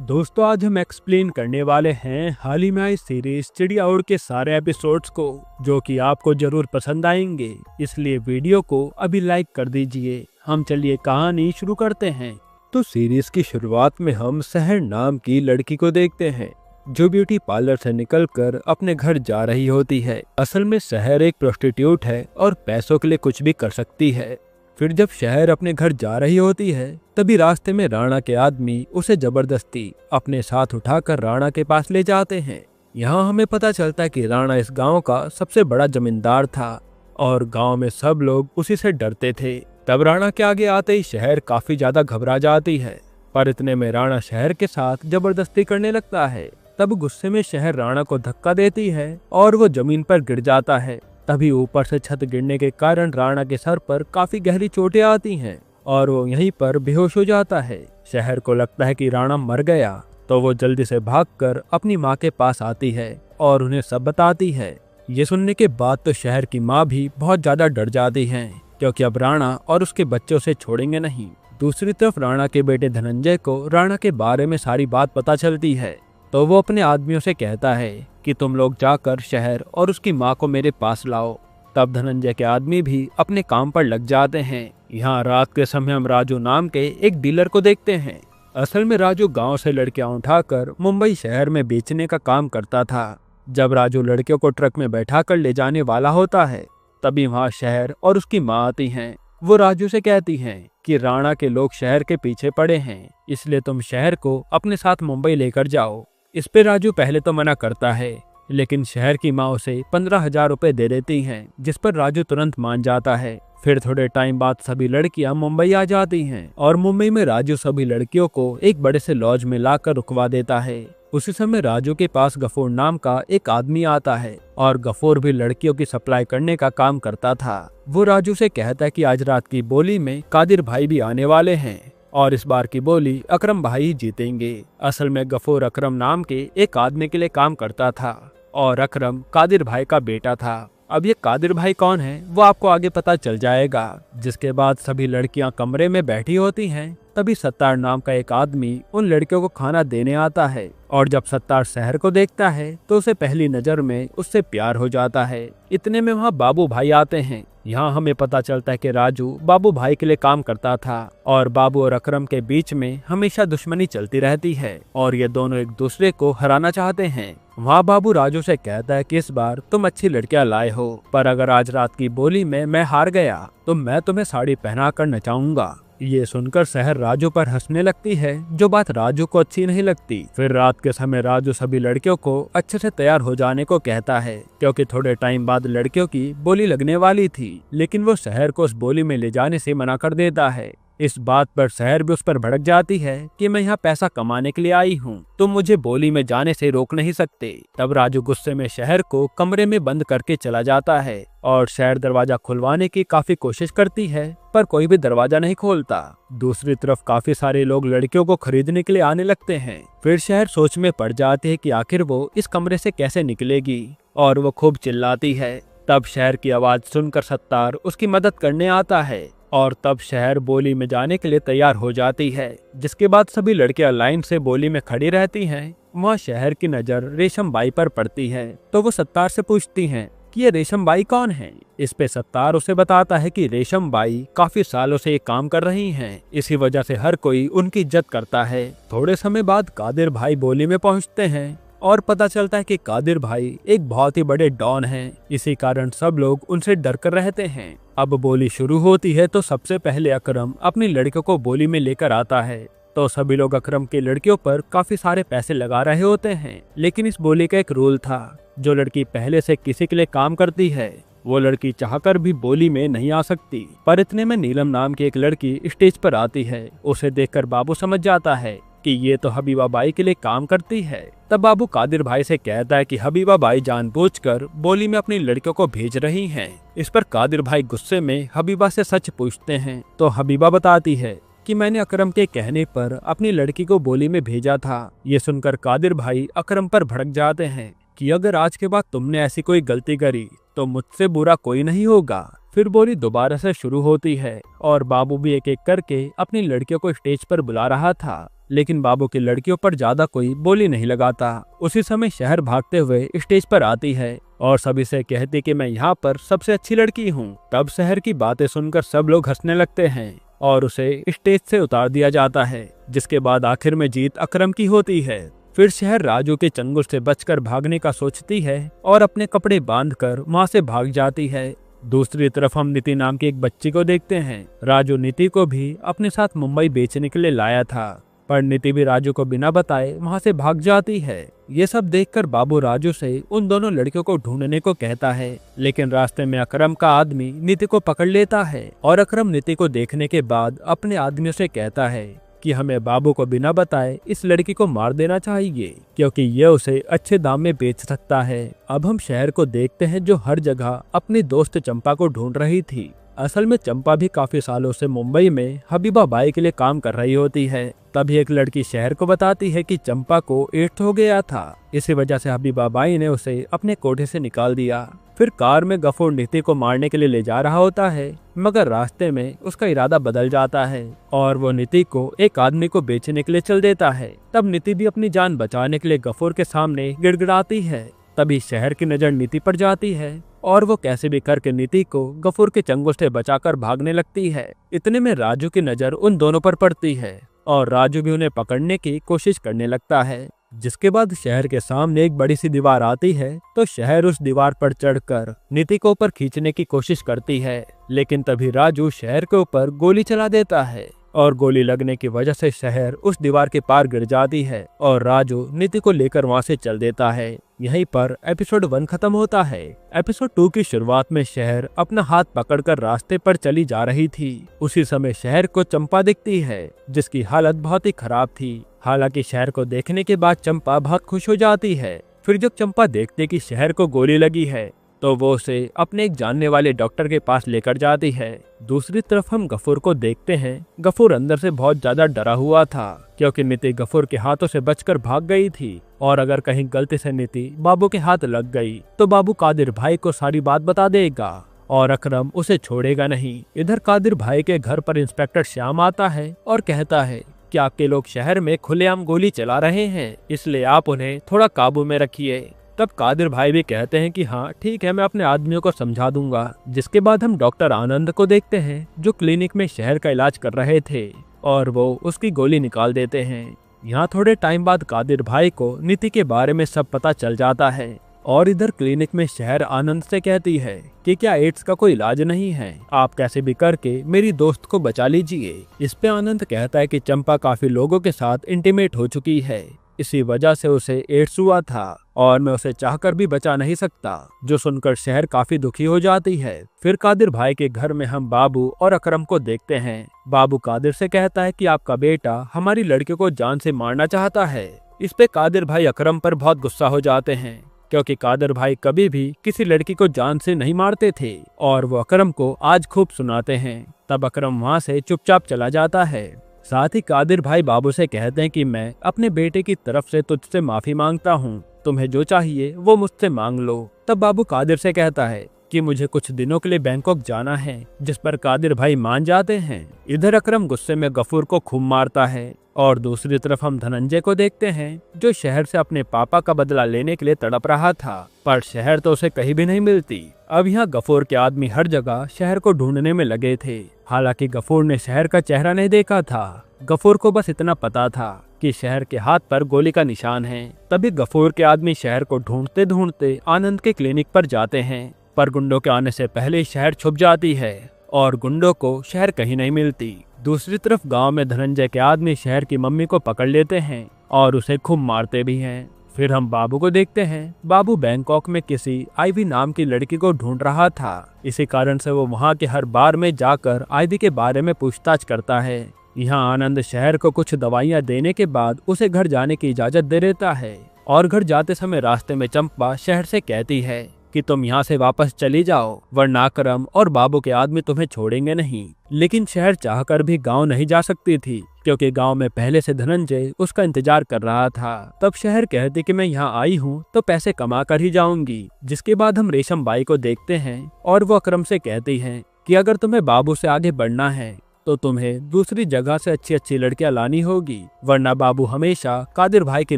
दोस्तों, आज हम एक्सप्लेन करने वाले हैं हाल ही में आई सीरीज चिड़िया उड़ के सारे एपिसोड्स को, जो कि आपको जरूर पसंद आएंगे। इसलिए वीडियो को अभी लाइक कर दीजिए। हम चलिए कहानी शुरू करते हैं। तो सीरीज की शुरुआत में हम सहर नाम की लड़की को देखते हैं, जो ब्यूटी पार्लर से निकलकर अपने घर जा रही होती है। असल में सहर एक प्रोस्टिट्यूट है और पैसों के लिए कुछ भी कर सकती है। फिर जब शहर अपने घर जा रही होती है, तभी रास्ते में राणा के आदमी उसे जबरदस्ती अपने साथ उठाकर राणा के पास ले जाते हैं। यहाँ हमें पता चलता है कि राणा इस गांव का सबसे बड़ा जमींदार था और गांव में सब लोग उसी से डरते थे। तब राणा के आगे आते ही शहर काफी ज्यादा घबरा जाती है, पर इतने में राणा शहर के साथ जबरदस्ती करने लगता है। तब गुस्से में शहर राणा को धक्का देती है और वो जमीन पर गिर जाता है। तभी ऊपर से छत गिरने के कारण राणा के सर पर काफी गहरी चोटें आती हैं और वो यहीं पर बेहोश हो जाता है। शहर को लगता है कि राणा मर गया, तो वो जल्दी से भागकर अपनी माँ के पास आती है और उन्हें सब बताती है। ये सुनने के बाद तो शहर की माँ भी बहुत ज्यादा डर जाती है, क्योंकि अब राणा और उसके बच्चे उसे छोड़ेंगे नहीं। दूसरी तरफ राणा के बेटे धनंजय को राणा के बारे में सारी बात पता चलती है, तो वो अपने आदमियों से कहता है कि तुम लोग जाकर शहर और उसकी माँ को मेरे पास लाओ। तब धनंजय के आदमी भी अपने काम पर लग जाते हैं। यहाँ रात के समय हम राजू नाम के एक डीलर को देखते हैं। असल में राजू गांव से लड़कियां उठाकर मुंबई शहर में बेचने का काम करता था। जब राजू लड़कियों को ट्रक में बैठा कर ले जाने वाला होता है, तभी वहाँ शहर और उसकी माँ आती हैं। वो राजू से कहती हैं कि राणा के लोग शहर के पीछे पड़े हैं, इसलिए तुम शहर को अपने साथ मुंबई लेकर जाओ। इस पे राजू पहले तो मना करता है, लेकिन शहर की माँ उसे 15,000 रुपए दे देती हैं, जिस पर राजू तुरंत मान जाता है। फिर थोड़े टाइम बाद सभी लड़कियां मुंबई आ जाती हैं और मुंबई में राजू सभी लड़कियों को एक बड़े से लॉज में लाकर रुकवा देता है। उसी समय राजू के पास गफूर नाम का एक आदमी आता है और गफूर भी लड़कियों की सप्लाई करने का काम करता था। वो राजू से कहता है कि आज रात की बोली में कादिर भाई भी आने वाले हैं और इस बार की बोली अकरम भाई ही जीतेंगे। असल में गफूर अकरम नाम के एक आदमी के लिए काम करता था और अकरम कादिर भाई का बेटा था। अब ये कादिर भाई कौन है वो आपको आगे पता चल जाएगा। जिसके बाद सभी लड़कियां कमरे में बैठी होती हैं, तभी सत्तार नाम का एक आदमी उन लड़कियों को खाना देने आता है और जब सत्तार शहर को देखता है तो उसे पहली नजर में उससे प्यार हो जाता है। इतने में वहाँ बाबू भाई आते हैं। यहाँ हमें पता चलता है कि राजू बाबू भाई के लिए काम करता था और बाबू और अकरम के बीच में हमेशा दुश्मनी चलती रहती है और ये दोनों एक दूसरे को हराना चाहते हैं। वहाँ बाबू राजू से कहता है कि इस बार तुम अच्छी लड़कियां लाए हो, पर अगर आज रात की बोली में मैं हार गया तो मैं तुम्हें साड़ी पहना कर नचाऊंगा। ये सुनकर शहर राजू पर हंसने लगती है, जो बात राजू को अच्छी नहीं लगती। फिर रात के समय राजू सभी लड़कियों को अच्छे से तैयार हो जाने को कहता है, क्योंकि थोड़े टाइम बाद लड़कियों की बोली लगने वाली थी, लेकिन वो शहर को उस बोली में ले जाने से मना कर देता है। इस बात पर शहर भी उस पर भड़क जाती है कि मैं यहाँ पैसा कमाने के लिए आई हूँ, तुम मुझे बोली में जाने से रोक नहीं सकते। तब राजू गुस्से में शहर को कमरे में बंद करके चला जाता है और शहर दरवाजा खुलवाने की काफी कोशिश करती है, पर कोई भी दरवाजा नहीं खोलता। दूसरी तरफ काफी सारे लोग लड़कियों को खरीदने के लिए आने लगते हैं। फिर शहर सोच में पड़ जाती है कि आखिर वो इस कमरे से कैसे निकलेगी और वो खूब चिल्लाती है। तब शहर की आवाज सुनकर सत्तार उसकी मदद करने आता है और तब शहर बोली में जाने के लिए तैयार हो जाती है। जिसके बाद सभी लड़कियां लाइन से बोली में खड़ी रहती हैं। वहाँ शहर की नजर रेशम बाई पर पड़ती है, तो वो सत्तार से पूछती हैं कि ये रेशम बाई कौन है। इस पे सत्तार उसे बताता है कि रेशम बाई काफी सालों से ये काम कर रही हैं, इसी वजह से हर कोई उनकी इज्जत करता है। थोड़े समय बाद कादिर भाई बोली में पहुँचते हैं और पता चलता है कि कादिर भाई एक बहुत ही बड़े डॉन हैं। इसी कारण सब लोग उनसे डर कर रहते हैं। अब बोली शुरू होती है तो सबसे पहले अकरम अपनी लड़कियों को बोली में लेकर आता है, तो सभी लोग अकरम की लड़कियों पर काफी सारे पैसे लगा रहे होते हैं। लेकिन इस बोली का एक रूल था, जो लड़की पहले से किसी के लिए काम करती है वो लड़की चाहकर भी बोली में नहीं आ सकती। पर इतने में नीलम नाम की एक लड़की स्टेज पर आती है। उसे देखकर बाबू समझ जाता है कि ये तो हबीबा बाई के लिए काम करती है। तब बाबू कादिर भाई से कहता है कि हबीबा बाई जानबूझकर बोली में अपनी लड़कियों को भेज रही हैं। इस पर कादिर भाई गुस्से में हबीबा से सच पूछते हैं, तो हबीबा बताती है कि मैंने अकरम के कहने पर अपनी लड़की को बोली में भेजा था। ये सुनकर कादिर भाई अकरम पर भड़क जाते हैं कि अगर आज के बाद तुमने ऐसी कोई गलती करी तो मुझसे बुरा कोई नहीं होगा। फिर बोली दोबारा से शुरू होती है और बाबू भी एक एक करके अपनी लड़कियों को स्टेज पर बुला रहा था। लेकिन बाबू की लड़कियों पर ज्यादा कोई बोली नहीं लगाता। उसी समय शहर भागते हुए स्टेज पर आती है और सभी से कहती कि मैं यहाँ पर सबसे अच्छी लड़की हूँ। तब शहर की बातें सुनकर सब लोग हंसने लगते हैं और उसे स्टेज से उतार दिया जाता है, जिसके बाद आखिर में जीत अकरम की होती है। फिर शहर राजू के चंगुल से बचकर भागने का सोचती है और अपने कपड़े बांधकर वहां से भाग जाती है। दूसरी तरफ हम नीति नाम की एक बच्ची को देखते हैं। राजू नीति को भी अपने साथ मुंबई बेचने के लिए लाया था, पर नीति भी राजू को बिना बताए वहां से भाग जाती है। ये सब देखकर बाबू राजू से उन दोनों लड़कियों को ढूंढने को कहता है, लेकिन रास्ते में अकरम का आदमी नीति को पकड़ लेता है और अकरम नीति को देखने के बाद अपने आदमियों से कहता है कि हमें बाबू को बिना बताए इस लड़की को मार देना चाहिए, क्योंकि यह उसे अच्छे दाम में बेच सकता है। अब हम शहर को देखते हैं जो हर जगह अपनी दोस्त चंपा को ढूंढ रही थी। असल में चंपा भी काफी सालों से मुंबई में हबीबा बाई के लिए काम कर रही होती है। तभी एक लड़की शहर को बताती है कि चंपा को एड्स हो गया था, इसी वजह से हबीबा बाई ने उसे अपने कोठे से निकाल दिया। फिर कार में गफूर नीति को मारने के लिए ले जा रहा होता है, मगर रास्ते में उसका इरादा बदल जाता है और वो नीति को एक आदमी को बेचने के लिए चल देता है। तब नीति भी अपनी जान बचाने के लिए गफूर के सामने गिड़गिड़ाती है। तभी शहर की नजर नीति पर जाती है और वो कैसे भी करके नीति को गफूर के चंगुल से बचाकर भागने लगती है। इतने में राजू की नजर उन दोनों पर पड़ती है और राजू भी उन्हें पकड़ने की कोशिश करने लगता है। जिसके बाद शहर के सामने एक बड़ी सी दीवार आती है, तो शहर उस दीवार पर चढ़कर नीति को ऊपर खींचने की कोशिश करती है, लेकिन तभी राजू शहर के ऊपर गोली चला देता है और गोली लगने की वजह से शहर उस दीवार के पार गिर जाती है और राजू नीति को लेकर वहां से चल देता है। यहीं पर एपिसोड 1 खत्म होता है। एपिसोड 2 की शुरुआत में शहर अपना हाथ पकड़कर रास्ते पर चली जा रही थी। उसी समय शहर को चंपा दिखती है, जिसकी हालत बहुत ही खराब थी। हालांकि शहर को देखने के बाद चंपा बहुत खुश हो जाती है। फिर जब चंपा देखते कि शहर को गोली लगी है, तो वो उसे अपने एक जानने वाले डॉक्टर के पास लेकर जाती है। दूसरी तरफ हम गफूर को देखते हैं। गफूर अंदर से बहुत ज्यादा डरा हुआ था, क्योंकि नीति गफूर के हाथों से बचकर भाग गई थी और अगर कहीं गलती से नीति बाबू के हाथ लग गई तो बाबू कादिर भाई को सारी बात बता देगा और अकरम उसे छोड़ेगा नहीं। इधर कादिर भाई के घर पर इंस्पेक्टर श्याम आता है और कहता है कि आपके लोग शहर में खुलेआम गोली चला रहे हैं, इसलिए आप उन्हें थोड़ा काबू में रखिए। तब कादिर भाई भी कहते हैं कि हाँ ठीक है, मैं अपने आदमियों को समझा दूंगा। जिसके बाद हम डॉक्टर आनंद को देखते हैं, जो क्लिनिक में शहर का इलाज कर रहे थे और वो उसकी गोली निकाल देते हैं। यहाँ थोड़े टाइम बाद कादिर भाई को नीति के बारे में सब पता चल जाता है और इधर क्लिनिक में शहर आनंद से कहती है कि क्या एड्स का कोई इलाज नहीं है, आप कैसे भी करके मेरी दोस्त को बचा लीजिए। इस पे आनंद कहता है कि चंपा काफी लोगों के साथ इंटीमेट हो चुकी है, इसी वजह से उसे एड्स हुआ था और मैं उसे चाहकर भी बचा नहीं सकता। जो सुनकर शहर काफी दुखी हो जाती है। फिर कादिर भाई के घर में हम बाबू और अकरम को देखते हैं। बाबू कादिर से कहता है कि आपका बेटा हमारी लड़की को जान से मारना चाहता है। इस पे कादिर भाई अकरम पर बहुत गुस्सा हो जाते हैं, क्योंकि कादिर भाई कभी भी किसी लड़की को जान से नहीं मारते थे और वो अकरम को आज खूब सुनाते हैं। तब अकरम वहाँ से चुपचाप चला जाता है। साथ ही कादिर भाई बाबू से कहते हैं कि मैं अपने बेटे की तरफ से तुझसे माफी मांगता हूँ, तुम्हें जो चाहिए वो मुझसे मांग लो। तब बाबू कादिर से कहता है कि मुझे कुछ दिनों के लिए बैंकॉक जाना है, जिस पर कादिर भाई मान जाते हैं। इधर अकरम गुस्से में गफूर को खूब मारता है और दूसरी तरफ हम धनंजय को देखते हैं, जो शहर से अपने पापा का बदला लेने के लिए तड़प रहा था, पर शहर तो उसे कहीं भी नहीं मिलती। अब यहाँ गफूर के आदमी हर जगह शहर को ढूंढने में लगे थे। हालांकि गफूर ने शहर का चेहरा नहीं देखा था। गफूर को बस इतना पता था कि शहर के हाथ पर गोली का निशान है। तभी गफूर के आदमी शहर को ढूंढते ढूंढते आनंद के क्लिनिक पर जाते हैं, पर गुंडों के आने से पहले ही शहर छुप जाती है और गुंडों को शहर कहीं नहीं मिलती। दूसरी तरफ गांव में धनंजय के आदमी शहर की मम्मी को पकड़ लेते हैं और उसे खूब मारते भी हैं। फिर हम बाबू को देखते हैं। बाबू बैंकॉक में किसी आईवी नाम की लड़की को ढूंढ रहा था, इसी कारण से वो वहाँ के हर बार में जाकर आईवी के बारे में पूछताछ करता है। यहाँ आनंद शहर को कुछ दवाइयाँ देने के बाद उसे घर जाने की इजाजत दे देता है और घर जाते समय रास्ते में चंपा शहर से कहती है कि तुम यहाँ से वापस चली जाओ, वरना अकरम और बाबू के आदमी तुम्हें छोड़ेंगे नहीं। लेकिन शहर चाहकर भी गांव नहीं जा सकती थी, क्योंकि गांव में पहले से धनंजय उसका इंतजार कर रहा था। तब शहर कहती कि मैं यहाँ आई हूँ तो पैसे कमा कर ही जाऊंगी। जिसके बाद हम रेशम बाई को देखते हैं और वो अकरम से कहती हैं कि अगर तुम्हें बाबू से आगे बढ़ना है तो तुम्हें दूसरी जगह से अच्छी अच्छी लड़कियां लानी होगी, वरना बाबू हमेशा कादिर भाई की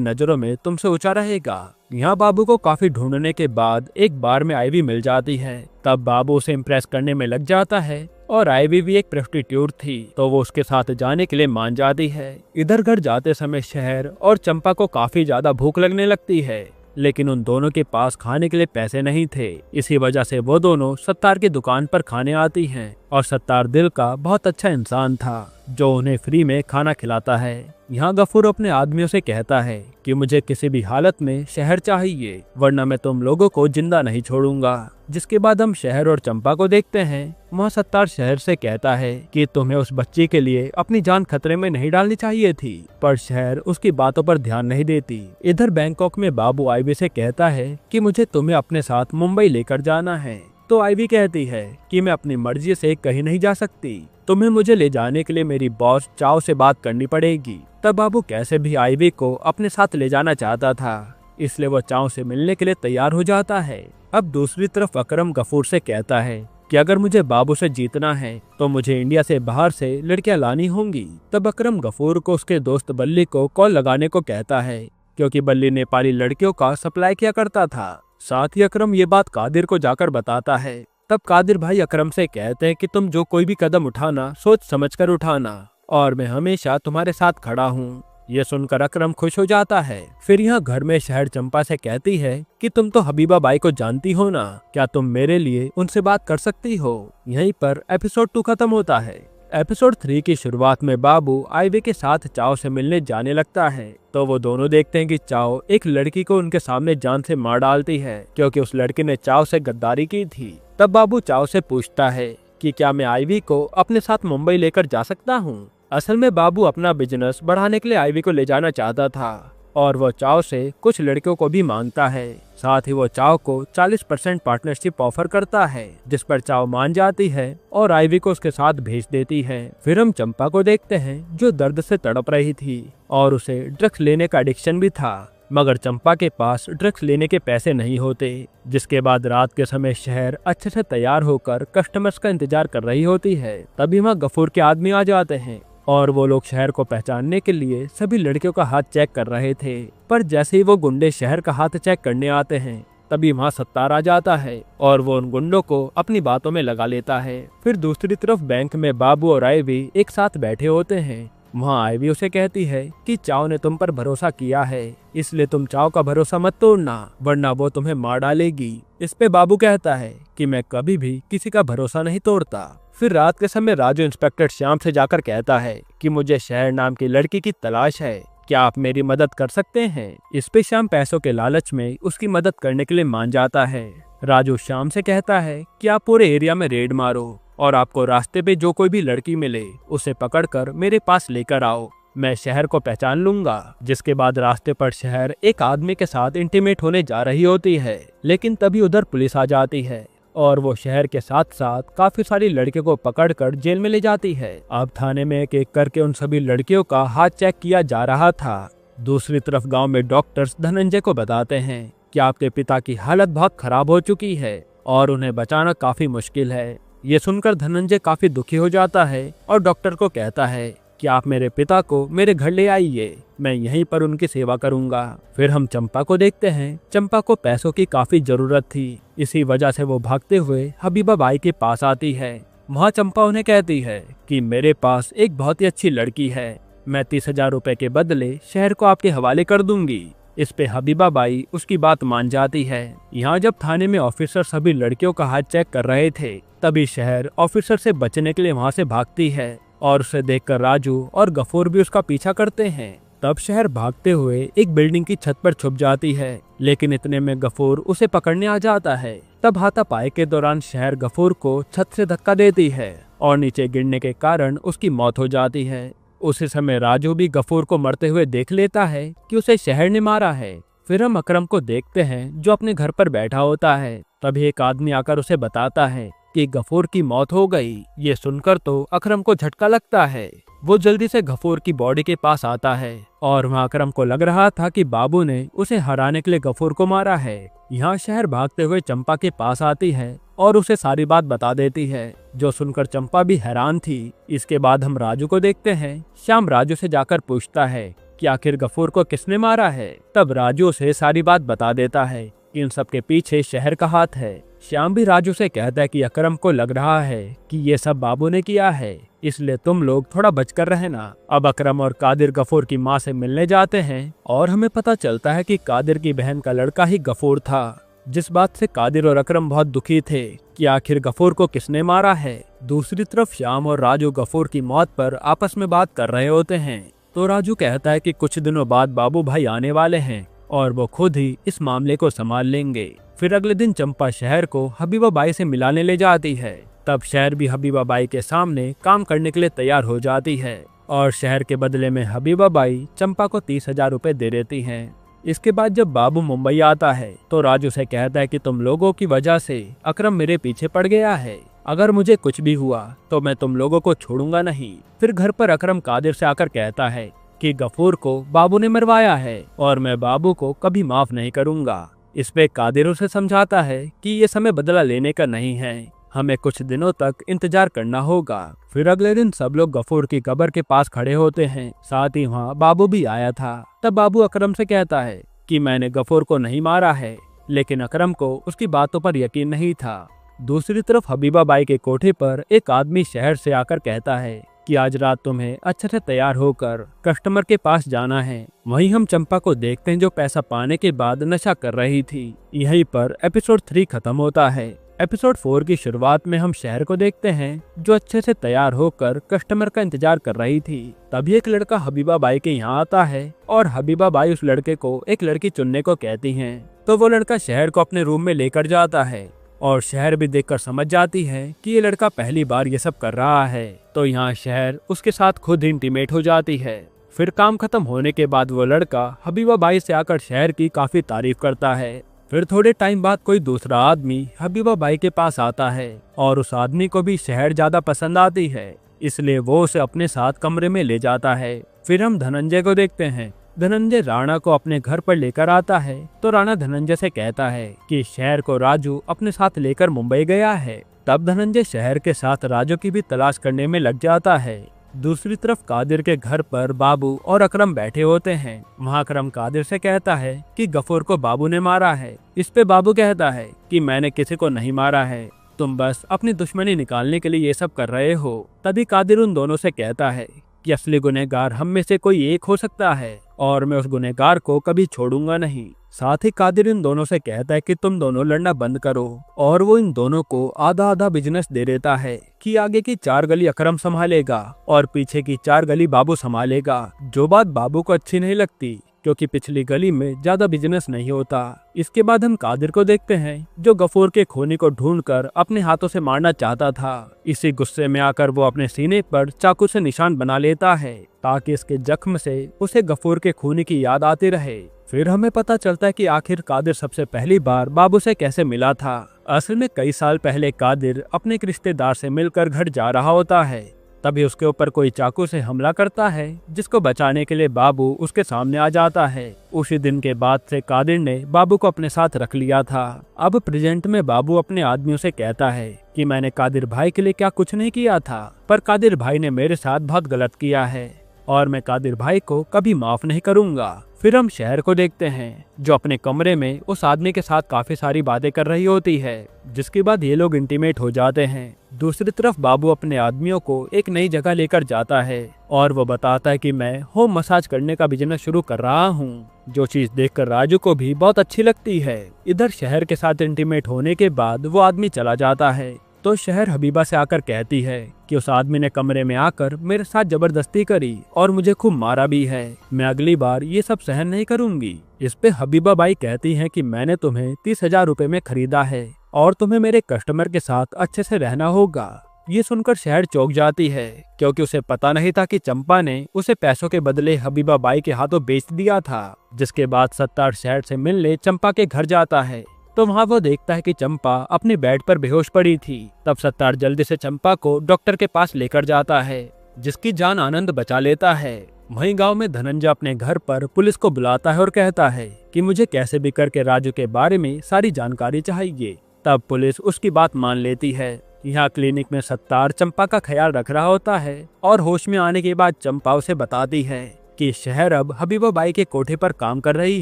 नजरों में तुमसे ऊंचा रहेगा। यहाँ बाबू को काफी ढूंढने के बाद एक बार में आईवी मिल जाती है। तब बाबू उसे इम्प्रेस करने में लग जाता है और आईवी भी एक प्रोस्टिट्यूट थी, तो वो उसके साथ जाने के लिए मान जाती है। इधर घर जाते समय शहर और चंपा को काफी ज्यादा भूख लगने लगती है, लेकिन उन दोनों के पास खाने के लिए पैसे नहीं थे। इसी वजह से वो दोनों सत्तार की दुकान पर खाने आती हैं और सत्तार दिल का बहुत अच्छा इंसान था जो उन्हें फ्री में खाना खिलाता है। यहाँ गफूर अपने आदमियों से कहता है कि मुझे किसी भी हालत में शहर चाहिए, वरना मैं तुम लोगों को जिंदा नहीं छोड़ूंगा। जिसके बाद हम शहर और चंपा को देखते हैं। वहाँ सत्तार शहर से कहता है कि तुम्हें उस बच्ची के लिए अपनी जान खतरे में नहीं डालनी चाहिए थी, पर शहर उसकी बातों पर ध्यान नहीं देती। इधर बैंकॉक में बाबू आईवी से कहता है कि मुझे तुम्हें अपने साथ मुंबई लेकर जाना है, तो आईवी कहती है कि मैं अपनी मर्जी से कहीं नहीं जा सकती, तुम्हें मुझे ले जाने के लिए मेरी बॉस चाओ से बात करनी पड़ेगी। तब बाबू कैसे भी आईवी को अपने साथ ले जाना चाहता था, इसलिए वो चाओ से मिलने के लिए तैयार हो जाता है। अब दूसरी तरफ अकरम गफूर से कहता है कि अगर मुझे बाबू से जीतना है तो मुझे इंडिया से बाहर से लड़कियां लानी होंगी। तब अकरम गफूर को उसके दोस्त बल्ली को कॉल लगाने को कहता है, क्योंकि बल्ली नेपाली लड़कियों का सप्लाई किया करता था। साथ ही अकरम ये बात कादिर को जाकर बताता है। तब कादिर भाई अकरम से कहते हैं कि तुम जो कोई भी कदम उठाना सोच समझकर उठाना, और मैं हमेशा तुम्हारे साथ खड़ा हूँ। ये सुनकर अकरम खुश हो जाता है। फिर यहाँ घर में शहर चंपा से कहती है कि तुम तो हबीबा बाई को जानती हो ना, क्या तुम मेरे लिए उनसे बात कर सकती हो। यहीं पर एपिसोड 2 खत्म होता है। एपिसोड 3 की शुरुआत में बाबू आईवी के साथ चाओ से मिलने जाने लगता है, तो वो दोनों देखते हैं कि चाओ एक लड़की को उनके सामने जान से मार डालती है, क्योंकि उस लड़की ने चाओ से गद्दारी की थी। तब बाबू चाओ से पूछता है कि क्या मैं आईवी को अपने साथ मुंबई लेकर जा सकता हूँ। असल में बाबू अपना बिजनेस बढ़ाने के लिए आईवी को ले जाना चाहता था, और वो चाओ से कुछ लड़कियों को भी मांगता है। साथ ही वो चाओ को 40% पार्टनरशिप ऑफर करता है, जिस पर चाओ मान जाती है और आईवी को उसके साथ भेज देती है। फिर हम चंपा को देखते हैं जो दर्द से तड़प रही थी और उसे ड्रग्स लेने का एडिक्शन भी था, मगर चंपा के पास ड्रग्स लेने के पैसे नहीं होते। जिसके बाद रात के समय शहर अच्छे से तैयार होकर कस्टमर्स का इंतजार कर रही होती है। तभी वहाँ गफूर के आदमी आ जाते हैं और वो लोग शहर को पहचानने के लिए सभी लड़कियों का हाथ चेक कर रहे थे। पर जैसे ही वो गुंडे शहर का हाथ चेक करने आते हैं, तभी वहाँ सत्तार आ जाता है और वो उन गुंडों को अपनी बातों में लगा लेता है। फिर दूसरी तरफ बैंक में बाबू और आईवी एक साथ बैठे होते हैं। वहाँ आईवी उसे कहती है कि चाओ ने तुम पर भरोसा किया है, इसलिए तुम चाओ का भरोसा मत तोड़ना, वरना वो तुम्हें मार डालेगी। इस पे बाबू कहता है कि मैं कभी भी किसी का भरोसा नहीं तोड़ता। फिर रात के समय राजू इंस्पेक्टर श्याम से जाकर कहता है कि मुझे शहर नाम की लड़की की तलाश है, क्या आप मेरी मदद कर सकते हैं। इस पे श्याम पैसों के लालच में उसकी मदद करने के लिए मान जाता है। राजू श्याम से कहता है कि आप पूरे एरिया में रेड मारो और आपको रास्ते पे जो कोई भी लड़की मिले उसे पकड़कर मेरे पास लेकर आओ, मैं शहर को पहचान लूंगा। जिसके बाद रास्ते पर शहर एक आदमी के साथ इंटीमेट होने जा रही होती है, लेकिन तभी उधर पुलिस आ जाती है और वो शहर के साथ साथ काफी सारी लड़कियों को पकड़कर जेल में ले जाती है। अब थाने में एक एक करके उन सभी लड़कियों का हाथ चेक किया जा रहा था। दूसरी तरफ गांव में डॉक्टर्स धनंजय को बताते हैं कि आपके पिता की हालत बहुत खराब हो चुकी है और उन्हें बचाना काफी मुश्किल है। ये सुनकर धनंजय काफी दुखी हो जाता है और डॉक्टर को कहता है कि आप मेरे पिता को मेरे घर ले आइए, मैं यहीं पर उनकी सेवा करूंगा। फिर हम चंपा को देखते हैं। चंपा को पैसों की काफी जरूरत थी, इसी वजह से वो भागते हुए हबीबा बाई के पास आती है। वहाँ चंपा उन्हें कहती है कि मेरे पास एक बहुत ही अच्छी लड़की है, मैं 30,000 रुपए के बदले शहर को आपके हवाले कर दूंगी। इस पे हबीबा बाई उसकी बात मान जाती है। यहाँ जब थाने में ऑफिसर सभी लड़कियों का हाथ चेक कर रहे थे, तभी शहर ऑफिसर से बचने के लिए वहाँ से भागती है और उसे देखकर राजू और गफूर भी उसका पीछा करते हैं। तब शहर भागते हुए एक बिल्डिंग की छत पर छुप जाती है, लेकिन इतने में गफूर उसे पकड़ने आ जाता है। तब हाथापाई के दौरान शहर गफूर को छत से धक्का देती है और नीचे गिरने के कारण उसकी मौत हो जाती है। उसी समय राजू भी गफूर को मरते हुए देख लेता है कि उसे शहर ने मारा है। फिर हम अकरम को देखते हैं जो अपने घर पर बैठा होता है। तभी एक आदमी आकर उसे बताता है कि गफूर की मौत हो गई। ये सुनकर तो अकरम को झटका लगता है। वो जल्दी से गफूर की बॉडी के पास आता है और वहाँ अकरम को लग रहा था कि बाबू ने उसे हराने के लिए गफूर को मारा है। यहाँ शहर भागते हुए चंपा के पास आती है और उसे सारी बात बता देती है, जो सुनकर चंपा भी हैरान थी। इसके बाद हम राजू को देखते हैं। श्याम राजू से जाकर पूछता है कि आखिर गफूर को किसने मारा है। तब राजू उसे सारी बात बता देता है। इन सब के पीछे शहर का हाथ है। श्याम भी राजू से कहता है कि अकरम को लग रहा है कि ये सब बाबू ने किया है, इसलिए तुम लोग थोड़ा बचकर रहना। अब अकरम और कादिर गफूर की माँ से मिलने जाते हैं और हमें पता चलता है कि कादिर की बहन का लड़का ही गफूर था, जिस बात से कादिर और अकरम बहुत दुखी थे कि आखिर गफूर को किसने मारा है। दूसरी तरफ श्याम और राजू गफूर की मौत पर आपस में बात कर रहे होते हैं। तो राजू कहता है कि कुछ दिनों बाद बाबू भाई आने वाले हैं और वो खुद ही इस मामले को संभाल लेंगे। फिर अगले दिन चंपा शहर को हबीबा बाई से मिलाने ले जाती है। तब शहर भी हबीबा बाई के सामने काम करने के लिए तैयार हो जाती है और शहर के बदले में हबीबा बाई चंपा को 30,000 रुपए दे देती हैं। इसके बाद जब बाबू मुंबई आता है तो राजू से कहता है कि तुम लोगों की वजह से अकरम मेरे पीछे पड़ गया है, अगर मुझे कुछ भी हुआ तो मैं तुम लोगों को छोड़ूंगा नहीं। फिर घर पर अकरम कादिर से आकर कहता है कि गफूर को बाबू ने मरवाया है और मैं बाबू को कभी माफ नहीं करूंगा। इस पे कादिर उसे समझाता है कि ये समय बदला लेने का नहीं है, हमें कुछ दिनों तक इंतजार करना होगा। फिर अगले दिन सब लोग गफूर की कब्र के पास खड़े होते हैं, साथ ही वहाँ बाबू भी आया था। तब बाबू अकरम से कहता है कि मैंने गफूर को नहीं मारा है, लेकिन अकरम को उसकी बातों पर यकीन नहीं था। दूसरी तरफ हबीबा बाई के कोठे पर एक आदमी शहर से आकर कहता है कि आज रात तुम्हें अच्छे से तैयार होकर कस्टमर के पास जाना है। वहीं हम चंपा को देखते हैं जो पैसा पाने के बाद नशा कर रही थी। यहीं पर एपिसोड 3 खत्म होता है। एपिसोड 4 की शुरुआत में हम शहर को देखते हैं जो अच्छे से तैयार होकर कस्टमर का इंतजार कर रही थी। तभी एक लड़का हबीबा बाई के यहाँ आता है और हबीबा बाई उस लड़के को एक लड़की चुनने को कहती हैं। तो वो लड़का शहर को अपने रूम में लेकर जाता है और शहर भी देखकर समझ जाती है कि ये लड़का पहली बार ये सब कर रहा है। तो यहाँ शहर उसके साथ खुद इंटीमेट हो जाती है। फिर काम खत्म होने के बाद वो लड़का हबीबा बाई से आकर शहर की काफी तारीफ करता है। फिर थोड़े टाइम बाद कोई दूसरा आदमी हबीबा बाई के पास आता है और उस आदमी को भी शहर ज्यादा पसंद आती है, इसलिए वो उसे अपने साथ कमरे में ले जाता है। फिर हम धनंजय को देखते हैं। धनंजय राणा को अपने घर पर लेकर आता है तो राणा धनंजय से कहता है कि शहर को राजू अपने साथ लेकर मुंबई गया है। तब धनंजय शहर के साथ राजू की भी तलाश करने में लग जाता है। दूसरी तरफ कादिर के घर पर बाबू और अकरम बैठे होते हैं। वहाँ अकरम कादिर से कहता है कि गफूर को बाबू ने मारा है। इस पे बाबू कहता है कि मैंने किसी को नहीं मारा है, तुम बस अपनी दुश्मनी निकालने के लिए ये सब कर रहे हो। तभी कादिर उन दोनों से कहता है कि असली गुनहगार हम में से कोई एक हो सकता है और मैं उस गुनहगार को कभी छोड़ूंगा नहीं। साथ ही कादिर इन दोनों से कहता है कि तुम दोनों लड़ना बंद करो और वो इन दोनों को आधा आधा बिजनेस दे देता है कि आगे की 4 गली अकरम संभालेगा और पीछे की 4 गली बाबू संभालेगा। जो बात बाबू को अच्छी नहीं लगती क्योंकि पिछली गली में ज्यादा बिजनेस नहीं होता। इसके बाद हम कादिर को देखते हैं जो गफूर के खूनी को ढूंढकर अपने हाथों से मारना चाहता था। इसी गुस्से में आकर वो अपने सीने पर चाकू से निशान बना लेता है ताकि इसके जख्म से उसे गफूर के खूनी की याद आती रहे। फिर हमें पता चलता है कि आखिर कादिर सबसे पहली बार बाबू से कैसे मिला था। असल में कई साल पहले कादिर अपने एक रिश्तेदार से मिलकर घर जा रहा होता है, तभी उसके ऊपर कोई चाकू से हमला करता है जिसको बचाने के लिए बाबू उसके सामने आ जाता है। उसी दिन के बाद से कादिर ने बाबू को अपने साथ रख लिया था। अब प्रेजेंट में बाबू अपने आदमियों से कहता है कि मैंने कादिर भाई के लिए क्या कुछ नहीं किया था, पर कादिर भाई ने मेरे साथ बहुत गलत किया है और मैं कादिर भाई को कभी माफ नहीं करूंगा। फिर हम शहर को देखते हैं जो अपने कमरे में उस आदमी के साथ काफी सारी बातें कर रही होती है, जिसके बाद ये लोग इंटीमेट हो जाते हैं। दूसरी तरफ बाबू अपने आदमियों को एक नई जगह लेकर जाता है और वो बताता है कि मैं होम मसाज करने का बिजनेस शुरू कर रहा हूँ, जो चीज देखकर राजू को भी बहुत अच्छी लगती है। इधर शहर के साथ इंटीमेट होने के बाद वो आदमी चला जाता है तो शहर हबीबा से आकर कहती है कि उस आदमी ने कमरे में आकर मेरे साथ जबरदस्ती करी और मुझे खूब मारा भी है, मैं अगली बार ये सब सहन नहीं करूंगी। इस पे हबीबा बाई कहती हैं कि मैंने तुम्हें 30,000 रुपए में खरीदा है और तुम्हें मेरे कस्टमर के साथ अच्छे से रहना होगा। ये सुनकर शहर चौंक जाती है क्योंकि उसे पता नहीं था कि चंपा ने उसे पैसों के बदले हबीबा बाई के हाथों बेच दिया था। जिसके बाद सत्तार शहर से मिलने चंपा के घर जाता है तो वहाँ वो देखता है कि चंपा अपने बेड पर बेहोश पड़ी थी। तब सत्तार जल्दी से चंपा को डॉक्टर के पास लेकर जाता है, जिसकी जान आनंद बचा लेता है। वहीं गांव में धनंजय अपने घर पर पुलिस को बुलाता है और कहता है कि मुझे कैसे भी करके राजू के बारे में सारी जानकारी चाहिए। तब पुलिस उसकी बात मान लेती है। यहाँ क्लिनिक में सत्तार चंपा का ख्याल रख रहा होता है और होश में आने के बाद चंपा उसे बताती है कि शहर अब हबीबा बाई के कोठे पर काम कर रही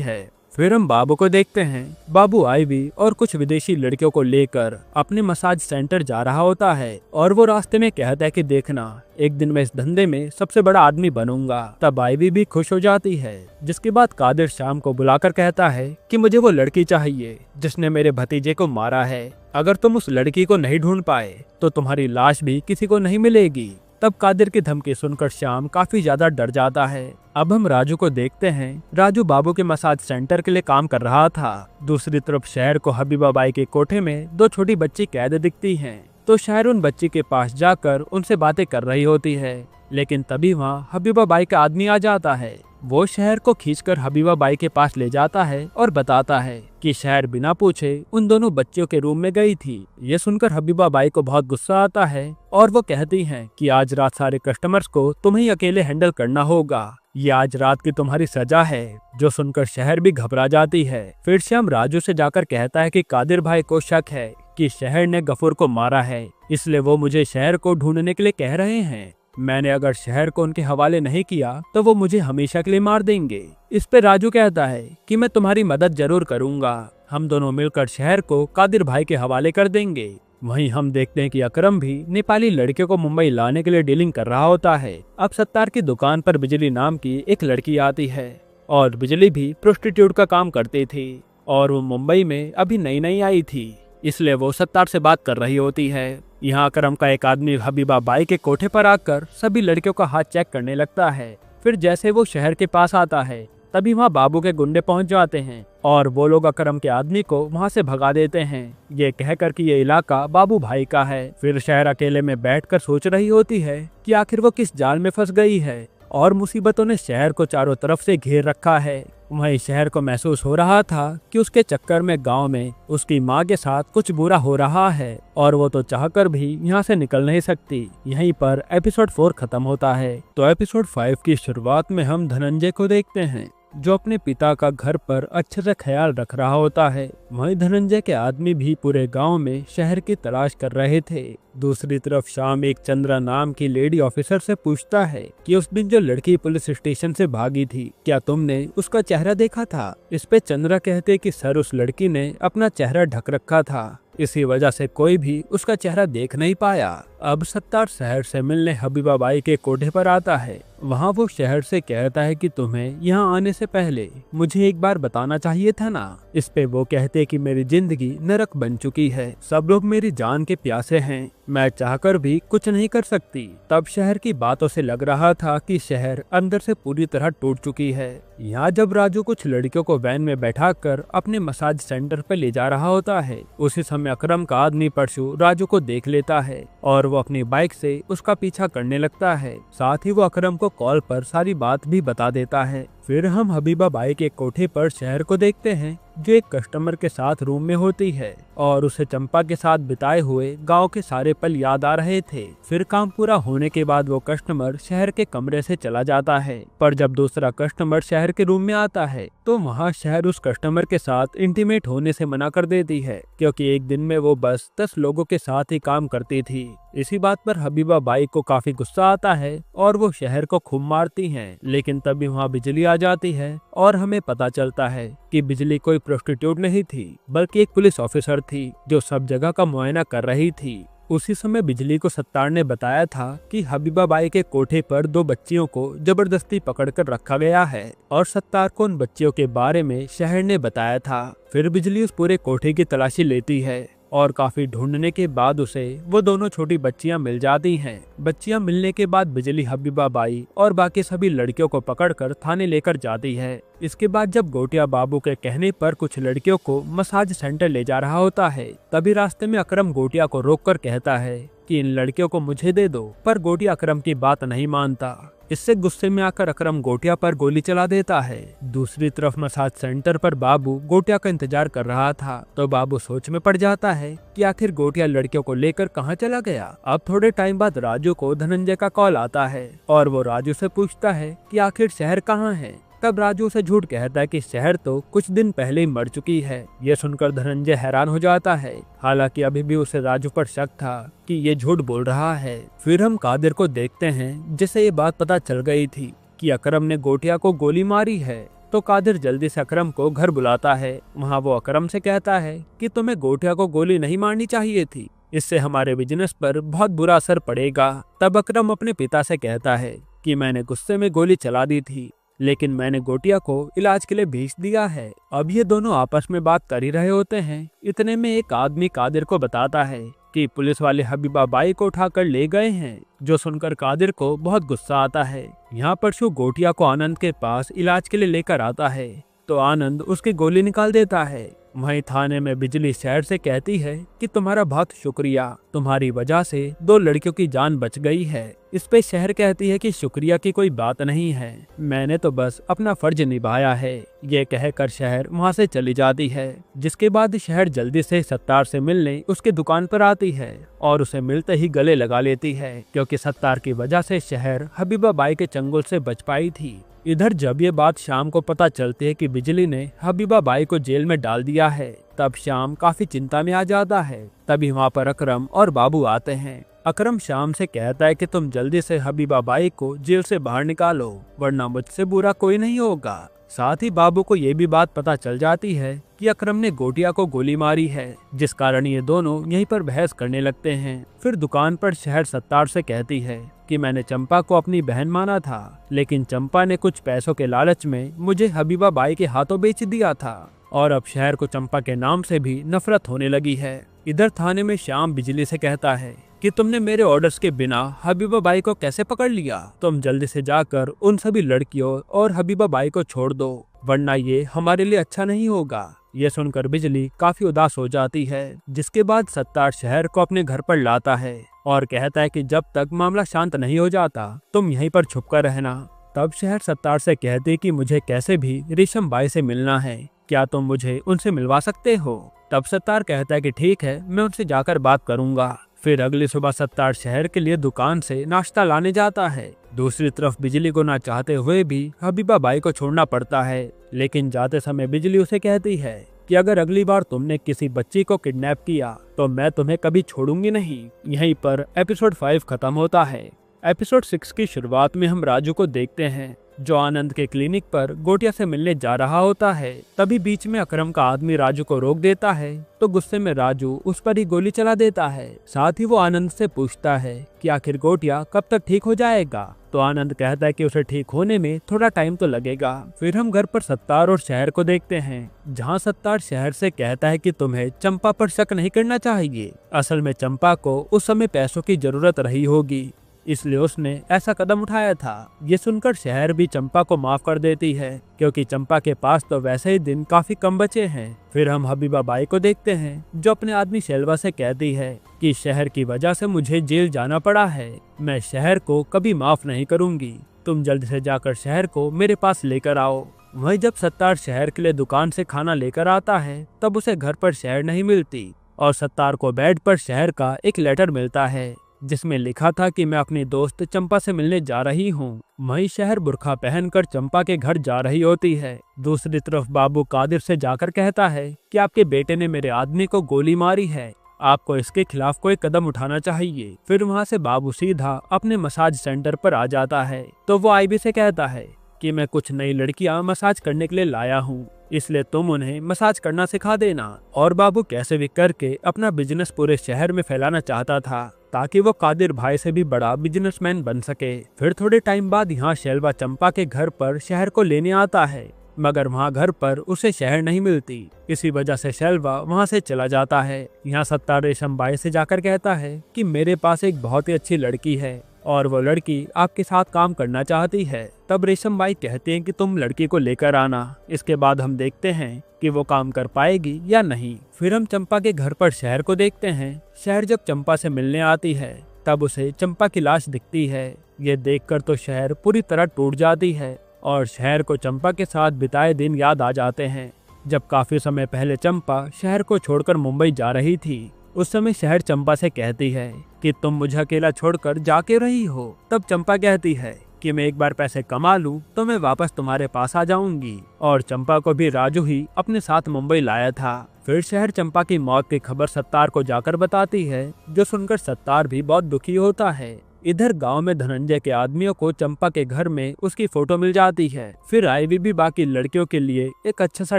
है। फिर हम बाबू को देखते हैं। बाबू आईवी और कुछ विदेशी लड़कियों को लेकर अपने मसाज सेंटर जा रहा होता है और वो रास्ते में कहता है कि देखना, एक दिन मैं इस धंधे में सबसे बड़ा आदमी बनूंगा। तब आईवी भी खुश हो जाती है, जिसके बाद कादिर शाम को बुलाकर कहता है कि मुझे वो लड़की चाहिए जिसने मेरे भतीजे को मारा है। अगर तुम उस लड़की को नहीं ढूंढ पाए तो तुम्हारी लाश भी किसी को नहीं मिलेगी। तब कादिर की धमकी सुनकर श्याम काफी ज्यादा डर जाता है। अब हम राजू को देखते हैं। राजू बाबू के मसाज सेंटर के लिए काम कर रहा था। दूसरी तरफ शहर को हबीबा बाई के कोठे में दो छोटी बच्ची कैद दिखती हैं। तो शहर उन बच्ची के पास जाकर उनसे बातें कर रही होती है, लेकिन तभी वहाँ हबीबा बाई का आदमी आ जाता है। वो शहर को खींचकर हबीबा बाई के पास ले जाता है और बताता है कि शहर बिना पूछे उन दोनों बच्चियों के रूम में गई थी। ये सुनकर हबीबा बाई को बहुत गुस्सा आता है और वो कहती हैं कि आज रात सारे कस्टमर्स को तुम्हें ही अकेले हैंडल करना होगा, ये आज रात की तुम्हारी सजा है। जो सुनकर शहर भी घबरा जाती है। फिर श्याम राजू से जाकर कहता है कि कादिर भाई को शक है कि शहर ने गफूर को मारा है, इसलिए वो मुझे शहर को ढूंढने के लिए कह रहे हैं। मैंने अगर शहर को उनके हवाले नहीं किया तो वो मुझे हमेशा के लिए मार देंगे। इस पे राजू कहता है कि मैं तुम्हारी मदद जरूर करूंगा, हम दोनों मिलकर शहर को कादिर भाई के हवाले कर देंगे। वहीं हम देखते हैं कि अकरम भी नेपाली लड़के को मुंबई लाने के लिए डीलिंग कर रहा होता है। अब सत्तार की दुकान पर बिजली नाम की एक लड़की आती है और बिजली भी प्रोस्टिट्यूट का काम करती थी और वो मुंबई में अभी नई नई आई थी, इसलिए वो सत्तार से बात कर रही होती है। यहाँ अकरम का एक आदमी हबीबा बाई के कोठे पर आकर सभी लड़कियों का हाथ चेक करने लगता है। फिर जैसे वो शहर के पास आता है तभी वहाँ बाबू के गुंडे पहुँच जाते हैं और वो लोग अकरम के आदमी को वहाँ से भगा देते हैं, ये कहकर कि ये इलाका बाबू भाई का है। फिर शहर अकेले में बैठकर सोच रही होती है कि आखिर वो किस जाल में फंस गई है और मुसीबतों ने शहर को चारों तरफ से घेर रखा है। वहीं शहर को महसूस हो रहा था कि उसके चक्कर में गांव में उसकी मां के साथ कुछ बुरा हो रहा है और वो तो चाहकर भी यहाँ से निकल नहीं सकती। यहीं पर एपिसोड 4 खत्म होता है। तो एपिसोड 5 की शुरुआत में हम धनंजय को देखते हैं जो अपने पिता का घर पर अच्छे से ख्याल रख रहा होता है। वहीं धनंजय के आदमी भी पूरे गांव में शहर की तलाश कर रहे थे। दूसरी तरफ शाम एक चंद्रा नाम की लेडी ऑफिसर से पूछता है कि उस दिन जो लड़की पुलिस स्टेशन से भागी थी, क्या तुमने उसका चेहरा देखा था? इस पे चंद्रा कहते कि सर, उस लड़की ने अपना चेहरा ढक रखा था, इसी वजह से कोई भी उसका चेहरा देख नहीं पाया। अब सत्तार शहर से मिलने हबीबा बाई के कोठे पर आता है। वहाँ वो शहर से कहता है कि तुम्हें यहाँ आने से पहले मुझे एक बार बताना चाहिए था ना। इस पे वो कहते कि मेरी जिंदगी नरक बन चुकी है, सब लोग मेरी जान के प्यासे हैं, मैं चाहकर भी कुछ नहीं कर सकती। तब शहर की बातों से लग रहा था कि शहर अंदर से पूरी तरह टूट चुकी है। यहाँ जब राजू कुछ लड़कियों को वैन में बैठाकर अपने मसाज सेंटर पर ले जा रहा होता है, उसी समय अकरम का आदमी परशु राजू को देख लेता है और वो अपनी बाइक से उसका पीछा करने लगता है। साथ ही वो अकरम को कॉल पर सारी बात भी बता देता है। फिर हम हबीबा बाई के कोठे पर शहर को देखते हैं जो एक कस्टमर के साथ रूम में होती है और उसे चंपा के साथ बिताए हुए गांव के सारे पल याद आ रहे थे। फिर काम पूरा होने के बाद वो कस्टमर शहर के कमरे से चला जाता है, पर जब दूसरा कस्टमर शहर के रूम में आता है तो वहाँ शहर उस कस्टमर के साथ इंटीमेट होने से मना कर देती है, क्योंकि एक दिन में वो बस 10 लोगों के साथ ही काम करती थी। इसी बात पर हबीबा बाई को काफी गुस्सा आता है और वो शहर को खूब मारती हैं, लेकिन तभी वहाँ बिजली आ जाती है और हमें पता चलता है कि बिजली कोई प्रोस्टिट्यूट नहीं थी, बल्कि एक पुलिस ऑफिसर थी जो सब जगह का मुआयना कर रही थी। उसी समय बिजली को सत्तार ने बताया था कि हबीबा बाई के कोठे पर 2 बच्चियों को जबरदस्ती पकड़कर रखा गया है और सत्तार को उन बच्चियों के बारे में शहर ने बताया था। फिर बिजली उस पूरे कोठे की तलाशी लेती है और काफी ढूंढने के बाद उसे वो दोनों छोटी बच्चियां मिल जाती हैं। बच्चियां मिलने के बाद बिजली हबीबा बाई और बाकी सभी लड़कियों को पकड़कर थाने लेकर जाती है। इसके बाद जब गोटिया बाबू के कहने पर कुछ लड़कियों को मसाज सेंटर ले जा रहा होता है, तभी रास्ते में अकरम गोटिया को रोककर कहता है कि इन लड़कियों को मुझे दे दो, पर गोटिया अकरम की बात नहीं मानता। इससे गुस्से में आकर अकरम गोटिया पर गोली चला देता है। दूसरी तरफ मसाज सेंटर पर बाबू गोटिया का इंतजार कर रहा था, तो बाबू सोच में पड़ जाता है कि आखिर गोटिया लड़कियों को लेकर कहाँ चला गया। अब थोड़े टाइम बाद राजू को धनंजय का कॉल आता है और वो राजू से पूछता है कि आखिर शहर कहाँ है। तब राजू उसे झूठ कहता है कि शहर तो कुछ दिन पहले ही मर चुकी है। यह सुनकर धनंजय हैरान हो जाता है, हालांकि अभी भी उसे राजू पर शक था कि ये झूठ बोल रहा है। फिर हम कादिर को देखते हैं, जिसे ये बात पता चल गई थी कि अकरम ने गोटिया को गोली मारी है। तो कादिर जल्दी से अकरम को घर बुलाता है। वहाँ वो अकरम से कहता है कि तुम्हें गोटिया को गोली नहीं मारनी चाहिए थी, इससे हमारे बिजनेस पर बहुत बुरा असर पड़ेगा। तब अकरम अपने पिता से कहता है कि मैंने गुस्से में गोली चला दी थी, लेकिन मैंने गोटिया को इलाज के लिए भेज दिया है। अब ये दोनों आपस में बात कर ही रहे होते हैं, इतने में एक आदमी कादिर को बताता है कि पुलिस वाले हबीबा बाई को उठाकर ले गए हैं। जो सुनकर कादिर को बहुत गुस्सा आता है। यहाँ पर शु गोटिया को आनंद के पास इलाज के लिए लेकर आता है, तो आनंद उसकी गोली निकाल देता है। वहीं थाने में बिजली शहर से कहती है कि तुम्हारा बहुत शुक्रिया, तुम्हारी वजह से 2 लड़कियों की जान बच गई है। इस पे शहर कहती है कि शुक्रिया की कोई बात नहीं है, मैंने तो बस अपना फर्ज निभाया है। ये कहकर शहर वहाँ से चली जाती है। जिसके बाद शहर जल्दी से सत्तार से मिलने उसकी दुकान पर आती है और उसे मिलते ही गले लगा लेती है, क्योंकि सत्तार की वजह से शहर हबीबा बाई के चंगुल से बच पाई थी। इधर जब ये बात शाम को पता चलती है कि बिजली ने हबीबा बाई को जेल में डाल दिया है, तब शाम काफी चिंता में आ जाता है। तभी वहाँ पर अकरम और बाबू आते हैं। अकरम शाम से कहता है कि तुम जल्दी से हबीबा बाई को जेल से बाहर निकालो, वरना मुझसे बुरा कोई नहीं होगा। साथ ही बाबू को ये भी बात पता चल जाती है कि अकरम ने गोटिया को गोली मारी है, जिस कारण ये दोनों यहीं पर बहस करने लगते हैं। फिर दुकान पर शहर सत्तार से कहती है कि मैंने चंपा को अपनी बहन माना था, लेकिन चंपा ने कुछ पैसों के लालच में मुझे हबीबा बाई के हाथों बेच दिया था, और अब शहर को चंपा के नाम से भी नफरत होने लगी है। इधर थाने में श्याम बिजली से कहता है कि तुमने मेरे ऑर्डर्स के बिना हबीबा बाई को कैसे पकड़ लिया। तुम जल्दी से जाकर उन सभी लड़कियों और हबीबा बाई को छोड़ दो, वरना ये हमारे लिए अच्छा नहीं होगा। ये सुनकर बिजली काफी उदास हो जाती है। जिसके बाद सत्तार शहर को अपने घर पर लाता है और कहता है कि जब तक मामला शांत नहीं हो जाता तुम यहीं पर छुपकर रहना। तब शहर सत्तार से कहते कि मुझे कैसे भी रेशम बाई से मिलना है, क्या तुम मुझे उनसे मिलवा सकते हो। तब सत्तार कहता है कि ठीक है, मैं उनसे जाकर बात करूंगा। फिर अगली सुबह सत्तार शहर के लिए दुकान से नाश्ता लाने जाता है। दूसरी तरफ बिजली को ना चाहते हुए भी हबीबा बाई को छोड़ना पड़ता है, लेकिन जाते समय बिजली उसे कहती है कि अगर अगली बार तुमने किसी बच्ची को किडनैप किया तो मैं तुम्हें कभी छोड़ूंगी नहीं। यहीं पर एपिसोड 5 खत्म होता है। एपिसोड 6 की शुरुआत में हम राजू को देखते हैं, जो आनंद के क्लिनिक पर गोटिया से मिलने जा रहा होता है। तभी बीच में अकरम का आदमी राजू को रोक देता है, तो गुस्से में राजू उस पर ही गोली चला देता है। साथ ही वो आनंद से पूछता है कि आखिर गोटिया कब तक ठीक हो जाएगा। तो आनंद कहता है कि उसे ठीक होने में थोड़ा टाइम तो लगेगा। फिर हम घर पर सत्तार और शहर को देखते हैं, जहाँ सत्तार शहर से कहता है कि तुम्हें चंपा पर शक नहीं करना चाहिए। असल में चंपा को उस समय पैसों की जरूरत रही होगी, इसलिए उसने ऐसा कदम उठाया था। ये सुनकर शहर भी चंपा को माफ कर देती है, क्योंकि चंपा के पास तो वैसे ही दिन काफी कम बचे हैं। फिर हम हबीबा बाई को देखते हैं, जो अपने आदमी शेलवा से कहती है कि शहर की वजह से मुझे जेल जाना पड़ा है, मैं शहर को कभी माफ नहीं करूंगी। तुम जल्दी से जाकर शहर को मेरे पास लेकर आओ। वही जब सत्तार शहर के लिए दुकान से खाना लेकर आता है, तब उसे घर पर शहर नहीं मिलती, और सत्तार को बेड पर शहर का एक लेटर मिलता है, जिसमें लिखा था कि मैं अपनी दोस्त चंपा से मिलने जा रही हूँ। वहीं शहर बुर्खा पहनकर चंपा के घर जा रही होती है। दूसरी तरफ बाबू कादिर से जाकर कहता है कि आपके बेटे ने मेरे आदमी को गोली मारी है, आपको इसके खिलाफ कोई कदम उठाना चाहिए। फिर वहाँ से बाबू सीधा अपने मसाज सेंटर पर आ जाता है, तो वो आईबी से कहता है कि मैं कुछ नई लड़कियां मसाज करने के लिए लाया हूँ, इसलिए तुम उन्हें मसाज करना सिखा देना। और बाबू कैसे भी करके अपना बिजनेस पूरे शहर में फैलाना चाहता था, ताकि वो कादिर भाई से भी बड़ा बिजनेसमैन बन सके। फिर थोड़े टाइम बाद यहाँ शेलवा चंपा के घर पर शहर को लेने आता है, मगर वहाँ घर पर उसे शहर नहीं मिलती। इसी वजह से शेलवा वहाँ से चला जाता है। यहाँ सत्तार रेशम बाई से जाकर कहता है कि मेरे पास एक बहुत ही अच्छी लड़की है और वो लड़की आपके साथ काम करना चाहती है। तब रेशम बाई कहते हैं कि तुम लड़की को लेकर आना, इसके बाद हम देखते हैं कि वो काम कर पाएगी या नहीं। फिर हम चंपा के घर पर शहर को देखते हैं। शहर जब चंपा से मिलने आती है, तब उसे चंपा की लाश दिखती है। ये देखकर तो शहर पूरी तरह टूट जाती है और शहर को चंपा के साथ बिताए दिन याद आ जाते हैं, जब काफी समय पहले चंपा शहर को छोड़कर मुंबई जा रही थी। उस समय शहर चंपा से कहती है कि तुम मुझे अकेला छोड़कर जा क्यों रही हो। तब चंपा कहती है कि मैं एक बार पैसे कमा लूं तो मैं वापस तुम्हारे पास आ जाऊंगी। और चंपा को भी राजू ही अपने साथ मुंबई लाया था। फिर शहर चंपा की मौत की खबर सत्तार को जाकर बताती है, जो सुनकर सत्तार भी बहुत दुखी होता है। इधर गांव में धनंजय के आदमियों को चंपा के घर में उसकी फोटो मिल जाती है। फिर आईवी भी बाकी लड़कियों के लिए एक अच्छा सा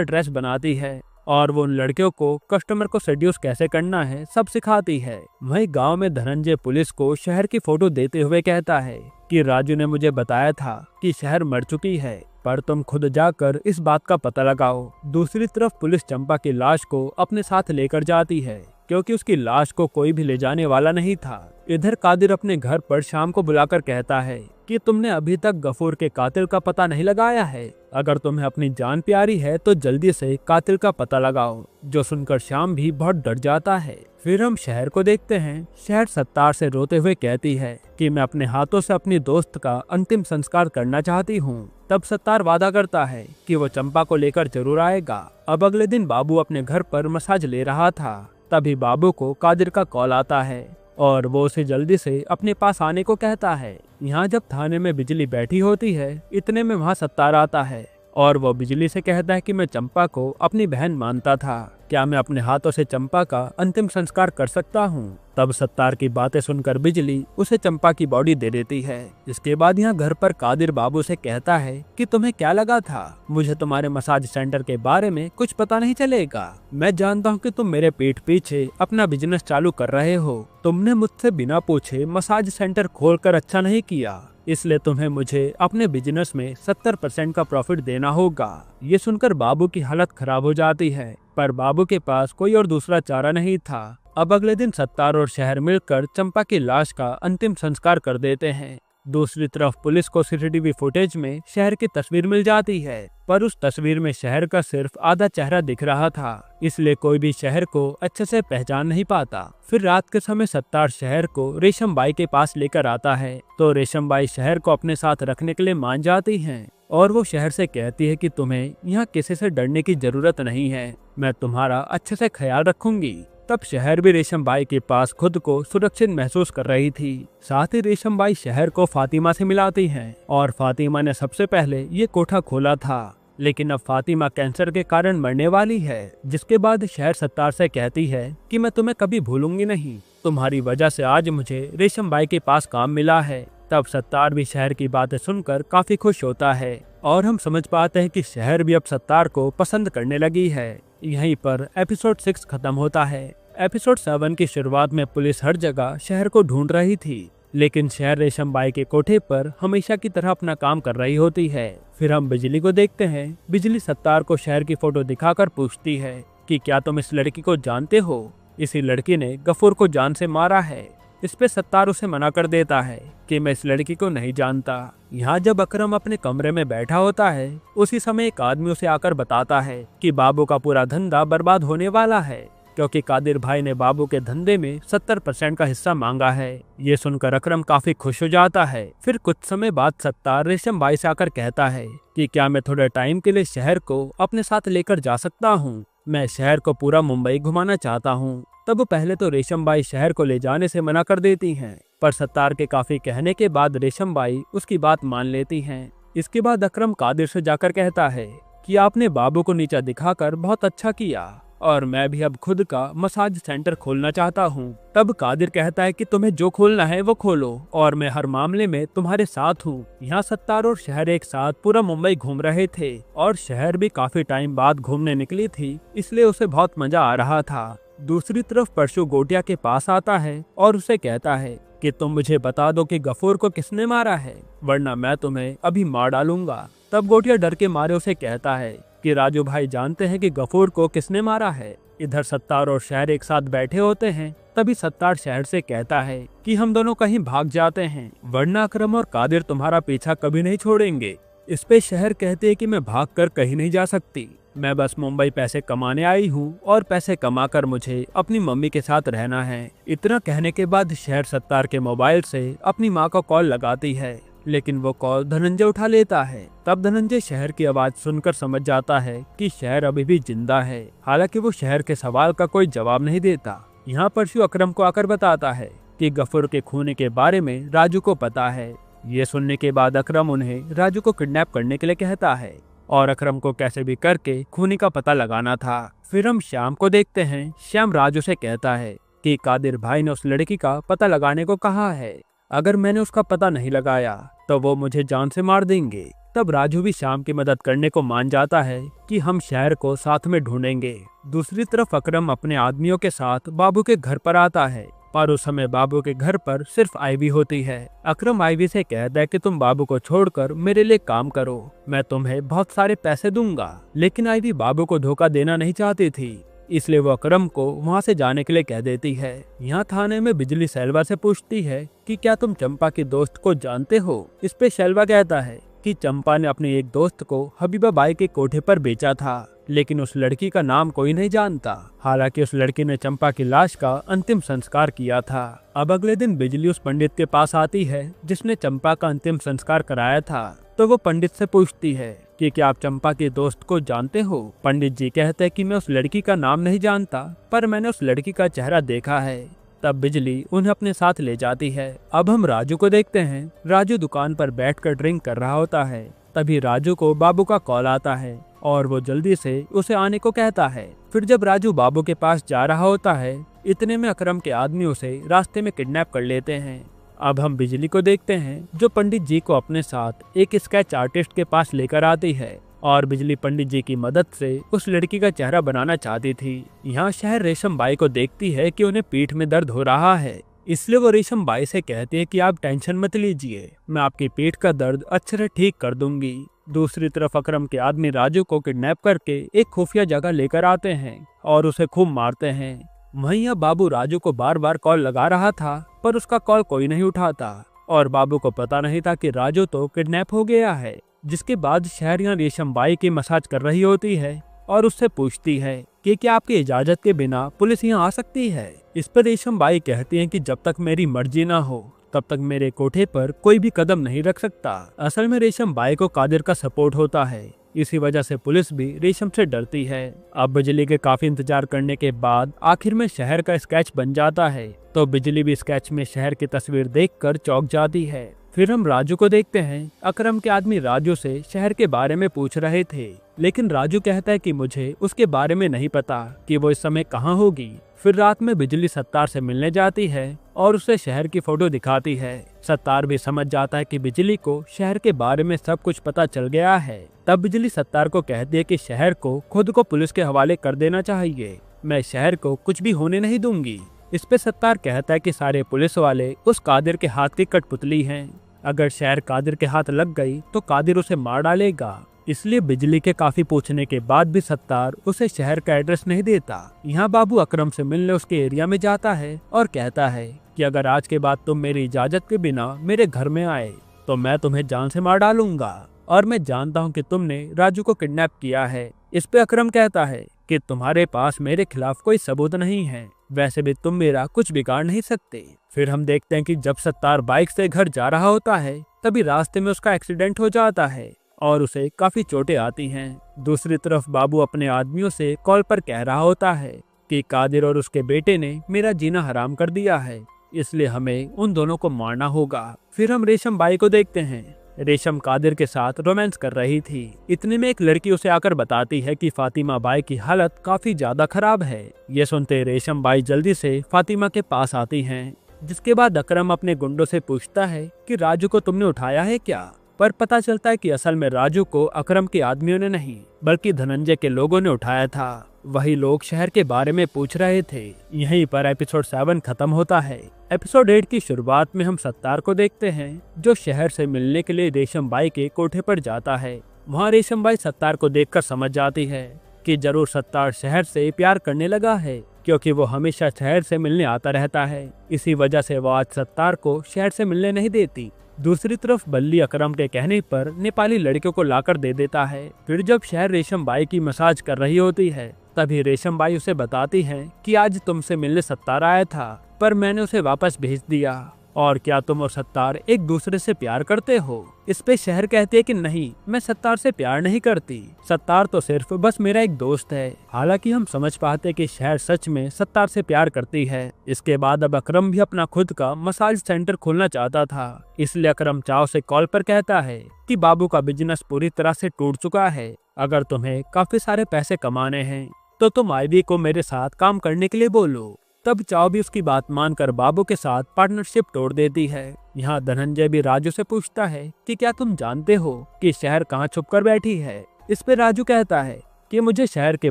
ड्रेस बनाती है और वो उन लड़कियों को कस्टमर को सेड्यूस कैसे करना है सब सिखाती है। वहीं गांव में धनंजय पुलिस को शहर की फोटो देते हुए कहता है कि राजू ने मुझे बताया था कि शहर मर चुकी है, पर तुम खुद जाकर इस बात का पता लगाओ। दूसरी तरफ पुलिस चंपा की लाश को अपने साथ लेकर जाती है, क्योंकि उसकी लाश को कोई भी ले जाने वाला नहीं था। इधर कादिर अपने घर पर शाम को बुलाकर कहता है कि तुमने अभी तक गफूर के कातिल का पता नहीं लगाया है। अगर तुम्हें अपनी जान प्यारी है तो जल्दी से कातिल का पता लगाओ। जो सुनकर शाम भी बहुत डर जाता है। फिर हम शहर को देखते हैं। शहर सत्तार से रोते हुए कहती है कि मैं अपने हाथों से अपनी दोस्त का अंतिम संस्कार करना चाहती हूँ। तब सत्तार वादा करता है कि वो चंपा को लेकर जरूर आएगा। अब अगले दिन बाबू अपने घर पर मसाज ले रहा था। तभी बाबू को कादिर का कॉल आता है और वो उसे जल्दी से अपने पास आने को कहता है। यहाँ जब थाने में बिजली बैठी होती है, इतने में वहाँ सत्तार आता है और वो बिजली से कहता है कि मैं चंपा को अपनी बहन मानता था, क्या मैं अपने हाथों से चंपा का अंतिम संस्कार कर सकता हूँ। तब सत्तार की बातें सुनकर बिजली उसे चंपा की बॉडी दे देती है। इसके बाद यहाँ घर पर कादिर बाबू से कहता है कि तुम्हें क्या लगा था, मुझे तुम्हारे मसाज सेंटर के बारे में कुछ पता नहीं चलेगा। मैं जानता हूँ कि तुम मेरे पीठ पीछे अपना बिजनेस चालू कर रहे हो। तुमने मुझसे बिना पूछे मसाज सेंटर खोलकर अच्छा नहीं किया, इसलिए तुम्हें मुझे अपने बिजनेस में 70% का प्रॉफिट देना होगा। ये सुनकर बाबू की हालत खराब हो जाती है, पर बाबू के पास कोई और दूसरा चारा नहीं था। अब अगले दिन सत्तार और शहर मिलकर चंपा की लाश का अंतिम संस्कार कर देते हैं। दूसरी तरफ पुलिस को सीसीटीवी फुटेज में शहर की तस्वीर मिल जाती है, पर उस तस्वीर में शहर का सिर्फ आधा चेहरा दिख रहा था, इसलिए कोई भी शहर को अच्छे से पहचान नहीं पाता। फिर रात के समय सत्तार शहर को रेशम बाई के पास लेकर आता है, तो रेशम बाई शहर को अपने साथ रखने के लिए मान जाती हैं और वो शहर से कहती है कि तुम्हें यहाँ किसी से डरने की जरूरत नहीं है, मैं तुम्हारा अच्छे से ख्याल रखूंगी। तब शहर भी रेशम बाई के पास खुद को सुरक्षित महसूस कर रही थी। साथ ही रेशम बाई शहर को फातिमा से मिलाती हैं और फातिमा ने सबसे पहले ये कोठा खोला था, लेकिन अब फातिमा कैंसर के कारण मरने वाली है। जिसके बाद शहर सत्तार से कहती है कि मैं तुम्हें कभी भूलूंगी नहीं, तुम्हारी वजह से आज मुझे रेशम बाई के पास काम मिला है। तब सत्तार भी शहर की बातें सुनकर काफी खुश होता है और हम समझ पाते हैं कि शहर भी अब सत्तार को पसंद करने लगी है। यहीं पर एपिसोड 6 खत्म होता है। एपिसोड 7 की शुरुआत में पुलिस हर जगह शहर को ढूंढ रही थी, लेकिन शहर रेशम बाई के कोठे पर हमेशा की तरह अपना काम कर रही होती है। फिर हम बिजली को देखते हैं। बिजली सत्तार को शहर की फोटो दिखाकर पूछती है कि क्या तुम इस लड़की को जानते हो, इसी लड़की ने गफूर को जान से मारा है। इस पे सत्तार उसे मना कर देता है कि मैं इस लड़की को नहीं जानता। यहाँ जब अकरम अपने कमरे में बैठा होता है, उसी समय एक आदमी उसे आकर बताता है कि बाबू का पूरा धंधा बर्बाद होने वाला है, क्योंकि कादिर भाई ने बाबू के धंधे में 70% का हिस्सा मांगा है। ये सुनकर अकरम काफी खुश हो जाता है। फिर कुछ समय बाद सत्तार रेशम बाई से आकर कहता है कि क्या मैं थोड़े टाइम के लिए शहर को अपने साथ लेकर जा सकता हूँ, मैं शहर को पूरा मुंबई घुमाना चाहता हूँ। तब पहले तो रेशम बाई शहर को ले जाने से मना कर देती हैं, पर सत्तार के काफी कहने के बाद रेशम बाई उसकी बात मान लेती हैं। इसके बाद अकरम कादिर से जाकर कहता है कि आपने बाबू को नीचा दिखाकर बहुत अच्छा किया और मैं भी अब खुद का मसाज सेंटर खोलना चाहता हूँ। तब कादिर कहता है कि तुम्हें जो खोलना है वो खोलो और मैं हर मामले में तुम्हारे साथ हूँ। यहाँ सत्तार और शहर एक साथ पूरा मुंबई घूम रहे थे और शहर भी काफी टाइम बाद घूमने निकली थी, इसलिए उसे बहुत मजा आ रहा था। दूसरी तरफ परशु गोटिया के पास आता है और उसे कहता है कि तुम मुझे बता दो कि गफूर को किसने मारा है, वरना मैं तुम्हें अभी मार डालूंगा। तब गोटिया डर के मारे उसे कहता है कि राजू भाई जानते हैं कि गफूर को किसने मारा है। इधर सत्तार और शहर एक साथ बैठे होते हैं। तभी सत्तार शहर से कहता है कि हम दोनों कहीं भाग जाते हैं, वरना अकरम और कादिर तुम्हारा पीछा कभी नहीं छोड़ेंगे। इस पे शहर कहते हैं कि मैं भागकर कहीं नहीं जा सकती, मैं बस मुंबई पैसे कमाने आई हूँ और पैसे कमाकर मुझे अपनी मम्मी के साथ रहना है। इतना कहने के बाद शहर सत्तार के मोबाइल से अपनी माँ को कॉल लगाती है, लेकिन वो कॉल धनंजय उठा लेता है। तब धनंजय शहर की आवाज सुनकर समझ जाता है कि शहर अभी भी जिंदा है। हालांकि वो शहर के सवाल का कोई जवाब नहीं देता। यहाँ परशु अकरम को आकर बताता है कि गफूर के खून के बारे में राजू को पता है। ये सुनने के बाद अकरम उन्हें राजू को किडनैप करने के लिए कहता है और अकरम को कैसे भी करके खूनी का पता लगाना था। फिर हम श्याम को देखते हैं। श्याम राजू से कहता है कि कादिर भाई ने उस लड़की का पता लगाने को कहा है, अगर मैंने उसका पता नहीं लगाया तो वो मुझे जान से मार देंगे। तब राजू भी श्याम की मदद करने को मान जाता है कि हम शहर को साथ में ढूंढेंगे। दूसरी तरफ अकरम अपने आदमियों के साथ बाबू के घर पर आता है, पर उस समय बाबू के घर पर सिर्फ आईवी होती है। अकरम आईवी से कहता है कि तुम बाबू को छोड़कर मेरे लिए काम करो, मैं तुम्हें बहुत सारे पैसे दूंगा। लेकिन आईवी बाबू को धोखा देना नहीं चाहती थी, इसलिए वो अकरम को वहाँ से जाने के लिए कह देती है। यहाँ थाने में बिजली शैलवा से पूछती है कि क्या तुम चंपा की दोस्त को जानते हो। इस पे शैलवा कहता है कि चंपा ने अपने एक दोस्त को हबीबा बाई के कोठे पर बेचा था, लेकिन उस लड़की का नाम कोई नहीं जानता। हालांकि उस लड़की ने चंपा की लाश का अंतिम संस्कार किया था। अब अगले दिन बिजली उस पंडित के पास आती है जिसने चंपा का अंतिम संस्कार कराया था। तो वो पंडित से पूछती है कि क्या आप चंपा के दोस्त को जानते हो। पंडित जी कहते हैं कि मैं उस लड़की का नाम नहीं जानता, पर मैंने उस लड़की का चेहरा देखा है। तब बिजली उन्हें अपने साथ ले जाती है। अब हम राजू को देखते हैं। राजू दुकान पर बैठकर ड्रिंक कर रहा होता है। तभी राजू को बाबू का कॉल आता है और वो जल्दी से उसे आने को कहता है। फिर जब राजू बाबू के पास जा रहा होता है, इतने में अकरम के आदमी उसे रास्ते में किडनैप कर लेते हैं। अब हम बिजली को देखते हैं जो पंडित जी को अपने साथ एक स्केच आर्टिस्ट के पास लेकर आती है और बिजली पंडित जी की मदद से उस लड़की का चेहरा बनाना चाहती थी। यहाँ शहर रेशम बाई को देखती है कि उन्हें पीठ में दर्द हो रहा है, इसलिए वो रेशम बाई से कहती है कि आप टेंशन मत लीजिए, मैं आपकी पीठ का दर्द अच्छे से ठीक कर दूंगी। दूसरी तरफ अकरम के आदमी राजू को किडनैप करके एक खुफिया जगह लेकर आते हैं और उसे खूब मारते हैं। वहीं अब बाबू राजू को बार बार कॉल लगा रहा था, पर उसका कॉल कोई नहीं उठाता और बाबू को पता नहीं था कि राजू तो किडनैप हो गया है। जिसके बाद शहरियां रेशम बाई की मसाज कर रही होती है और उससे पूछती है कि क्या आपकी इजाजत के बिना पुलिस यहाँ आ सकती है। इस पर रेशम बाई कहती है कि जब तक मेरी मर्जी ना हो तब तक मेरे कोठे पर कोई भी कदम नहीं रख सकता। असल में रेशम बाई को कादिर का सपोर्ट होता है, इसी वजह से पुलिस भी रेशम से डरती है। अब बिजली के काफी इंतजार करने के बाद आखिर में शहर का स्केच बन जाता है। तो बिजली भी स्केच में शहर की तस्वीर देखकर चौंक जाती है। फिर हम राजू को देखते हैं। अकरम के आदमी राजू से शहर के बारे में पूछ रहे थे, लेकिन राजू कहता है कि मुझे उसके बारे में नहीं पता कि वो इस समय कहाँ होगी। फिर रात में बिजली सत्तार से मिलने जाती है और उसे शहर की फोटो दिखाती है। सत्तार भी समझ जाता है कि बिजली को शहर के बारे में सब कुछ पता चल गया है। तब बिजली सत्तार को कहती है कि शहर को खुद को पुलिस के हवाले कर देना चाहिए, मैं शहर को कुछ भी होने नहीं दूंगी। इस पे सत्तार कहता है कि सारे पुलिस वाले उस कादिर के हाथ की कठपुतली हैं, अगर शहर कादिर के हाथ लग गई तो कादिर उसे मार डालेगा। इसलिए बिजली के काफी पूछने के बाद भी सत्तार उसे शहर का एड्रेस नहीं देता। यहाँ बाबू अकरम से मिलने उसके एरिया में जाता है और कहता है कि अगर आज के बाद तुम मेरी इजाजत के बिना मेरे घर में आए तो मैं तुम्हें जान से मार डालूंगा और मैं जानता हूँ कि तुमने राजू को किडनैप किया है। इस पे अकरम कहता है कि तुम्हारे पास मेरे खिलाफ कोई सबूत नहीं है, वैसे भी तुम मेरा कुछ बिगाड़ नहीं सकते। फिर हम देखते हैं कि जब सत्तार बाइक से घर जा रहा होता है तभी रास्ते में उसका एक्सीडेंट हो जाता है और उसे काफी चोटें आती हैं। दूसरी तरफ बाबू अपने आदमियों से कॉल पर कह रहा होता है कि कादिर और उसके बेटे ने मेरा जीना हराम कर दिया है, इसलिए हमें उन दोनों को मारना होगा। फिर हम रेशम बाई को देखते हैं। रेशम कादिर के साथ रोमांस कर रही थी। इतने में एक लड़की उसे आकर बताती है कि फातिमा बाई की हालत काफी ज्यादा खराब है। ये सुनते रेशम बाई जल्दी से फातिमा के पास आती हैं। जिसके बाद अकरम अपने गुंडों से पूछता है कि राजू को तुमने उठाया है क्या, पर पता चलता है कि असल में राजू को अकरम के आदमियों ने नहीं बल्कि धनंजय के लोगों ने उठाया था। वही लोग शहर के बारे में पूछ रहे थे। यहीं पर एपिसोड 7 खत्म होता है। एपिसोड 8 की शुरुआत में हम सत्तार को देखते हैं जो शहर से मिलने के लिए रेशम बाई के कोठे पर जाता है। वहाँ रेशम बाई सत्तार को देखकर समझ जाती है कि जरूर सत्तार शहर से प्यार करने लगा है, क्योंकि वो हमेशा शहर से मिलने आता रहता है। इसी वजह से वो आज सत्तार को शहर से मिलने नहीं देती। दूसरी तरफ बल्ली अकरम के कहने पर नेपाली लड़कियों को लाकर दे देता है। फिर जब शहर रेशम बाई की मसाज कर रही होती है तभी रेशम बाई उसे बताती है कि आज तुमसे मिलने सत्तार आया था, पर मैंने उसे वापस भेज दिया। और क्या तुम और सत्तार एक दूसरे से प्यार करते हो? इस पे शहर कहती है कि नहीं, मैं सत्तार से प्यार नहीं करती। सत्तार तो सिर्फ बस मेरा एक दोस्त है। हालांकि हम समझ पाते कि शहर सच में सत्तार से प्यार करती है। इसके बाद अब अकरम भी अपना खुद का मसाज सेंटर खोलना चाहता था, इसलिए अकरम चाव से कॉल पर कहता है कि बाबू का बिजनेस पूरी तरह से टूट चुका है। अगर तुम्हें काफी सारे पैसे कमाने हैं तो तुम आईवी को मेरे साथ काम करने के लिए बोलो। तब चाव भी उसकी बात मानकर बाबू के साथ पार्टनरशिप तोड़ देती है। यहाँ धनंजय भी राजू से पूछता है कि क्या तुम जानते हो कि शहर कहाँ छुप कर बैठी है? इस पे राजू कहता है कि मुझे शहर के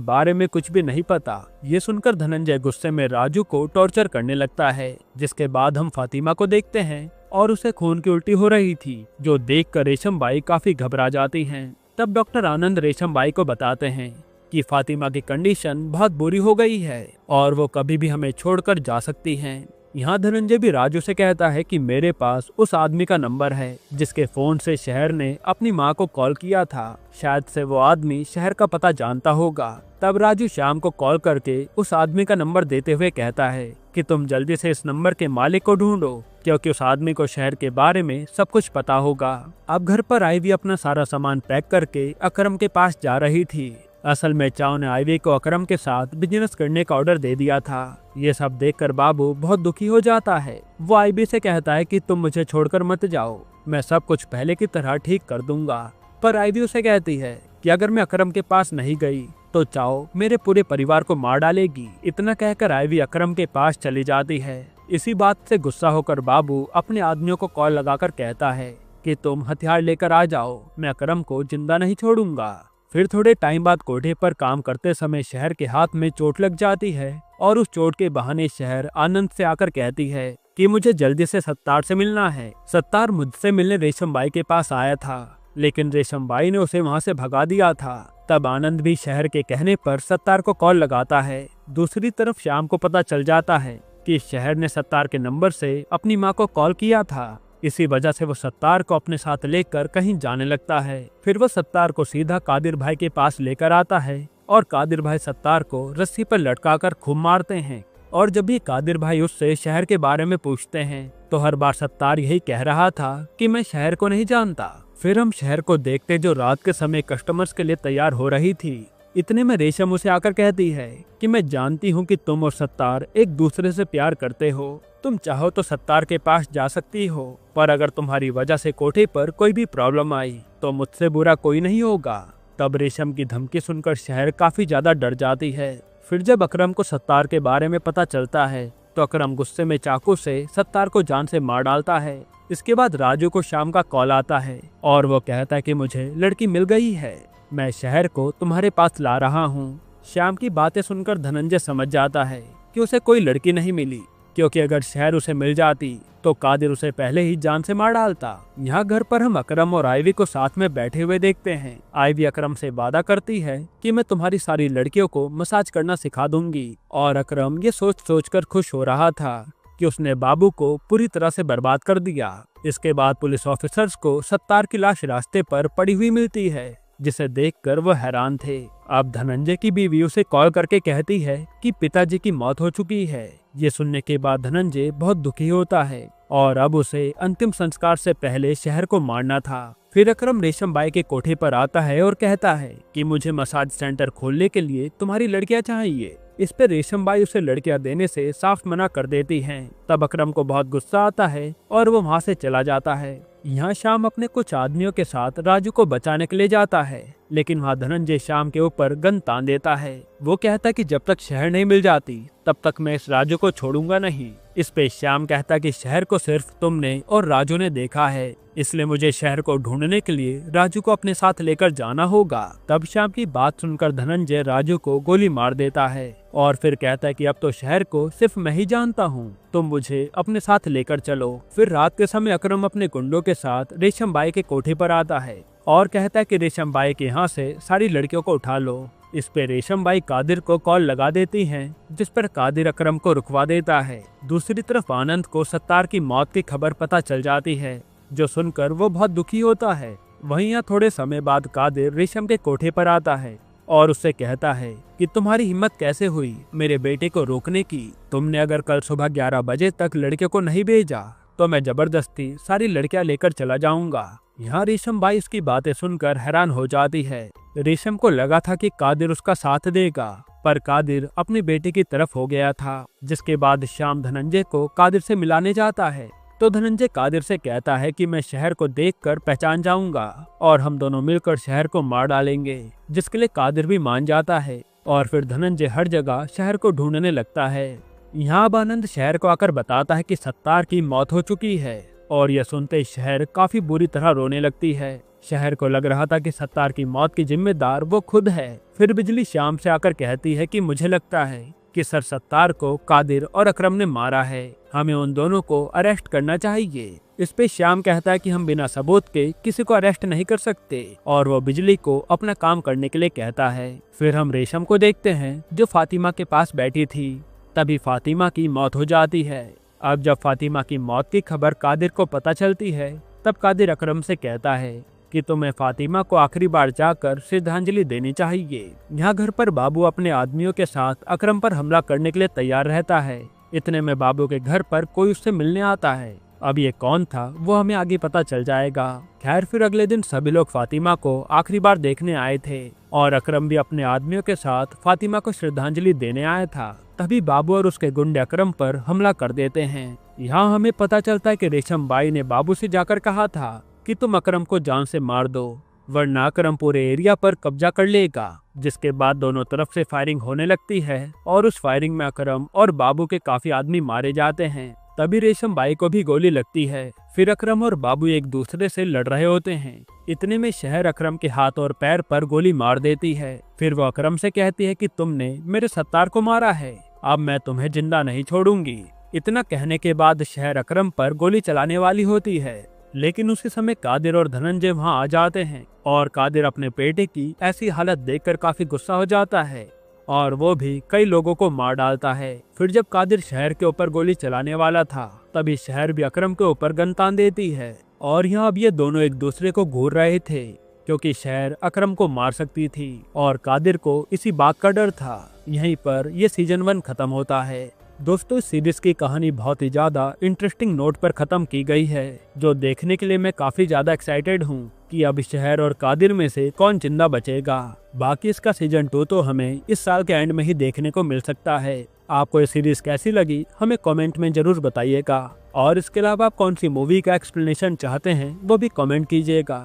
बारे में कुछ भी नहीं पता। ये सुनकर धनंजय गुस्से में राजू को टॉर्चर करने लगता है। जिसके बाद हम फातिमा को देखते हैं और उसे खून की उल्टी हो रही थी, जो देखकर रेशम बाई काफी घबरा जाती हैं। तब डॉक्टर आनंद रेशम बाई को बताते हैं कि फातिमा की कंडीशन बहुत बुरी हो गई है और वो कभी भी हमें छोड़कर जा सकती हैं। यहाँ धनंजय भी राजू से कहता है कि मेरे पास उस आदमी का नंबर है जिसके फोन से शहर ने अपनी माँ को कॉल किया था। शायद से वो आदमी शहर का पता जानता होगा। तब राजू श्याम को कॉल करके उस आदमी का नंबर देते हुए कहता है कि तुम जल्दी से इस नंबर के मालिक को ढूंढो, क्योंकि उस आदमी को शहर के बारे में सब कुछ पता होगा। अब घर पर आईवी अपना सारा सामान पैक करके अकरम के पास जा रही थी। असल में चाव ने आईवी को अकरम के साथ बिजनेस करने का ऑर्डर दे दिया था। ये सब देखकर बाबू बहुत दुखी हो जाता है। वो आईवी से कहता है कि तुम मुझे छोड़कर मत जाओ, मैं सब कुछ पहले की तरह ठीक कर दूंगा। पर आईवी उसे कहती है कि अगर मैं अकरम के पास नहीं गई तो चाव मेरे पूरे परिवार को मार डालेगी। इतना कहकर आईवी अकरम के पास चली जाती है। इसी बात से गुस्सा होकर बाबू अपने आदमियों को कॉल लगाकर कहता है कि तुम हथियार लेकर आ जाओ, मैं अकरम को जिंदा नहीं छोड़ूंगा। फिर थोड़े टाइम बाद कोठे पर काम करते समय शहर के हाथ में चोट लग जाती है और उस चोट के बहाने शहर आनंद से आकर कहती है कि मुझे जल्दी से सत्तार से मिलना है। सत्तार मुझसे मिलने रेशम बाई के पास आया था, लेकिन रेशम बाई ने उसे वहां से भगा दिया था। तब आनंद भी शहर के कहने पर सत्तार को कॉल लगाता है। दूसरी तरफ श्याम को पता चल जाता है कि शहर ने सत्तार के नंबर से अपनी माँ को कॉल किया था। इसी वजह से वो सत्तार को अपने साथ लेकर कहीं जाने लगता है। फिर वो सत्तार को सीधा कादिर भाई के पास लेकर आता है और कादिर भाई सत्तार को रस्सी पर लटकाकर खूब मारते हैं। और जब भी कादिर भाई उससे शहर के बारे में पूछते हैं तो हर बार सत्तार यही कह रहा था कि मैं शहर को नहीं जानता। फिर हम शहर को देखते जो रात के समय कस्टमर्स के लिए तैयार हो रही थी। इतने में रेशम उसे आकर कहती है कि मैं जानती हूँ कि तुम और सत्तार एक दूसरे से प्यार करते हो, तुम चाहो तो सत्तार के पास जा सकती हो, पर अगर तुम्हारी वजह से कोठे पर कोई भी प्रॉब्लम आई तो मुझसे बुरा कोई नहीं होगा। तब रेशम की धमकी सुनकर शहर काफी ज्यादा डर जाती है। फिर जब अकरम को सत्तार के बारे में पता चलता है तो अकरम गुस्से में चाकू से सत्तार को जान से मार डालता है। इसके बाद राजू को शाम का कॉल आता है और वो कहता है कि मुझे लड़की मिल गई है, मैं शहर को तुम्हारे पास ला रहा हूँ। श्याम की बातें सुनकर धनंजय समझ जाता है कि उसे कोई लड़की नहीं मिली, क्योंकि अगर शहर उसे मिल जाती तो कादिर उसे पहले ही जान से मार डालता। यहाँ घर पर हम अकरम और आईवी को साथ में बैठे हुए देखते हैं। आईवी अकरम से वादा करती है कि मैं तुम्हारी सारी लड़कियों को मसाज करना सिखा दूंगी, और अकरम ये सोच कर खुश हो रहा था कि उसने बाबू को पूरी तरह से बर्बाद कर दिया। इसके बाद पुलिस ऑफिसर्स को सत्तार की लाश रास्ते पर पड़ी हुई मिलती है, जिसे देखकर वो हैरान थे। अब धनंजय की बीवी उसे कॉल करके कहती है कि पिताजी की मौत हो चुकी है। ये सुनने के बाद धनंजय बहुत दुखी होता है और अब उसे अंतिम संस्कार से पहले शहर को मारना था। फिर अकरम रेशम बाई के कोठे पर आता है और कहता है कि मुझे मसाज सेंटर खोलने के लिए तुम्हारी लड़कियां चाहिए। इस पर रेशम बाई उसे लड़कियां देने से साफ मना कर देती हैं। तब अकरम को बहुत गुस्सा आता है और वो वहाँ से चला जाता है। यहाँ शाम अपने कुछ आदमियों के साथ राजू को बचाने के लिए जाता है, लेकिन वहाँ धनंजय शाम के ऊपर गन तान देता है। वो कहता है कि जब तक शहर नहीं मिल जाती तब तक मैं इस राजू को छोड़ूंगा नहीं। इस पे श्याम कहता कि शहर को सिर्फ तुमने और राजू ने देखा है, इसलिए मुझे शहर को ढूंढने के लिए राजू को अपने साथ लेकर जाना होगा। तब श्याम की बात सुनकर धनंजय राजू को गोली मार देता है और फिर कहता है कि अब तो शहर को सिर्फ मैं ही जानता हूँ, तुम मुझे अपने साथ लेकर चलो। फिर रात के समय अकरम अपने गुंडों के साथ रेशम बाई के कोठे पर आता है और कहता है कि रेशम बाई के यहाँ से सारी लड़कियों को उठा लो। इस पे रेशम बाई कादिर को कॉल लगा देती हैं, जिस पर कादिर अकरम को रुकवा देता है। दूसरी तरफ आनंद को सत्तार की मौत की खबर पता चल जाती है, जो सुनकर वो बहुत दुखी होता है। वहीं यहाँ थोड़े समय बाद कादिर रेशम के कोठे पर आता है और उससे कहता है कि तुम्हारी हिम्मत कैसे हुई मेरे बेटे को रोकने की? तुमने अगर कल सुबह 11 बजे तक लड़के को नहीं भेजा तो मैं जबरदस्ती सारी लड़कियां लेकर चला जाऊंगा। यहाँ रेशम बाई इसकी बातें सुनकर हैरान हो जाती है। रेशम को लगा था कि कादिर उसका साथ देगा, पर कादिर अपनी बेटी की तरफ हो गया था। जिसके बाद श्याम धनंजय को कादिर से मिलाने जाता है तो धनंजय कादिर से कहता है कि मैं शहर को देखकर पहचान जाऊंगा और हम दोनों मिलकर शहर को मार डालेंगे, जिसके लिए कादिर भी मान जाता है। और फिर धनंजय हर जगह शहर को ढूंढने लगता है। यहाँ अब आनंद शहर को आकर बताता है कि सत्तार की मौत हो चुकी है और यह सुनते ही शहर काफी बुरी तरह रोने लगती है। शहर को लग रहा था कि सत्तार की मौत की जिम्मेदार वो खुद है। फिर बिजली श्याम से आकर कहती है कि मुझे लगता है कि सर सत्तार को कादिर और अकरम ने मारा है, हमें उन दोनों को अरेस्ट करना चाहिए। इस पे श्याम कहता है कि हम बिना सबूत के किसी को अरेस्ट नहीं कर सकते और वो बिजली को अपना काम करने के लिए कहता है। फिर हम रेशम को देखते हैं जो फातिमा के पास बैठी थी। तभी फातिमा की मौत हो जाती है। अब जब फातिमा की मौत की खबर कादिर को पता चलती है तब कादिर अकरम से कहता है कि तुम्हें फातिमा को आखिरी बार जाकर श्रद्धांजलि देनी चाहिए। यहाँ घर पर बाबू अपने आदमियों के साथ अकरम पर हमला करने के लिए तैयार रहता है। इतने में बाबू के घर पर कोई उससे मिलने आता है। अब ये कौन था वो हमें आगे पता चल जाएगा। खैर फिर अगले दिन सभी लोग फातिमा को आखिरी बार देखने आए थे और अकरम भी अपने आदमियों के साथ फातिमा को श्रद्धांजलि देने आया था। तभी बाबू और उसके गुंडे अकरम पर हमला कर देते हैं। यहाँ हमें पता चलता है कि रेशम बाई ने बाबू से जाकर कहा था कि तुम अकरम को जान से मार दो वरना अकरम पूरे एरिया पर कब्जा कर लेगा। जिसके बाद दोनों तरफ से फायरिंग होने लगती है और उस फायरिंग में अकरम और बाबू के काफी आदमी मारे जाते हैं। तभी रेशम बाई को भी गोली लगती है। फिर अकरम और बाबू एक दूसरे से लड़ रहे होते हैं। इतने में शहर अकरम के हाथ और पैर पर गोली मार देती है। फिर वो अकरम से कहती है कि तुमने मेरे सत्तार को मारा है, अब मैं तुम्हें जिंदा नहीं छोड़ूंगी। इतना कहने के बाद शहर अकरम पर गोली चलाने वाली होती है, लेकिन उसी समय कादिर और धनंजय वहां आ जाते हैं और कादिर अपने बेटे की ऐसी हालत देखकर काफी गुस्सा हो जाता है और वो भी कई लोगों को मार डालता है। फिर जब कादिर शहर के ऊपर गोली चलाने वाला था तभी शहर भी अकरम के ऊपर गन तान देती है और यहाँ अब ये दोनों एक दूसरे को घूर रहे थे क्योंकि शहर अकरम को मार सकती थी और कादिर को इसी बात का डर था। यहीं पर यह सीजन 1 खत्म होता है। दोस्तों इस सीरीज की कहानी बहुत ही ज्यादा इंटरेस्टिंग नोट पर खत्म की गई है, जो देखने के लिए मैं काफी ज्यादा एक्साइटेड हूँ कि अब शहर और कादिर में से कौन जिंदा बचेगा। बाकी इसका सीजन 2 तो हमें इस साल के एंड में ही देखने को मिल सकता है। आपको ये सीरीज कैसी लगी हमें कमेंट में जरूर बताइएगा और इसके अलावा आप कौन सी मूवी का एक्सप्लेनेशन चाहते हैं वो भी कमेंट कीजिएगा।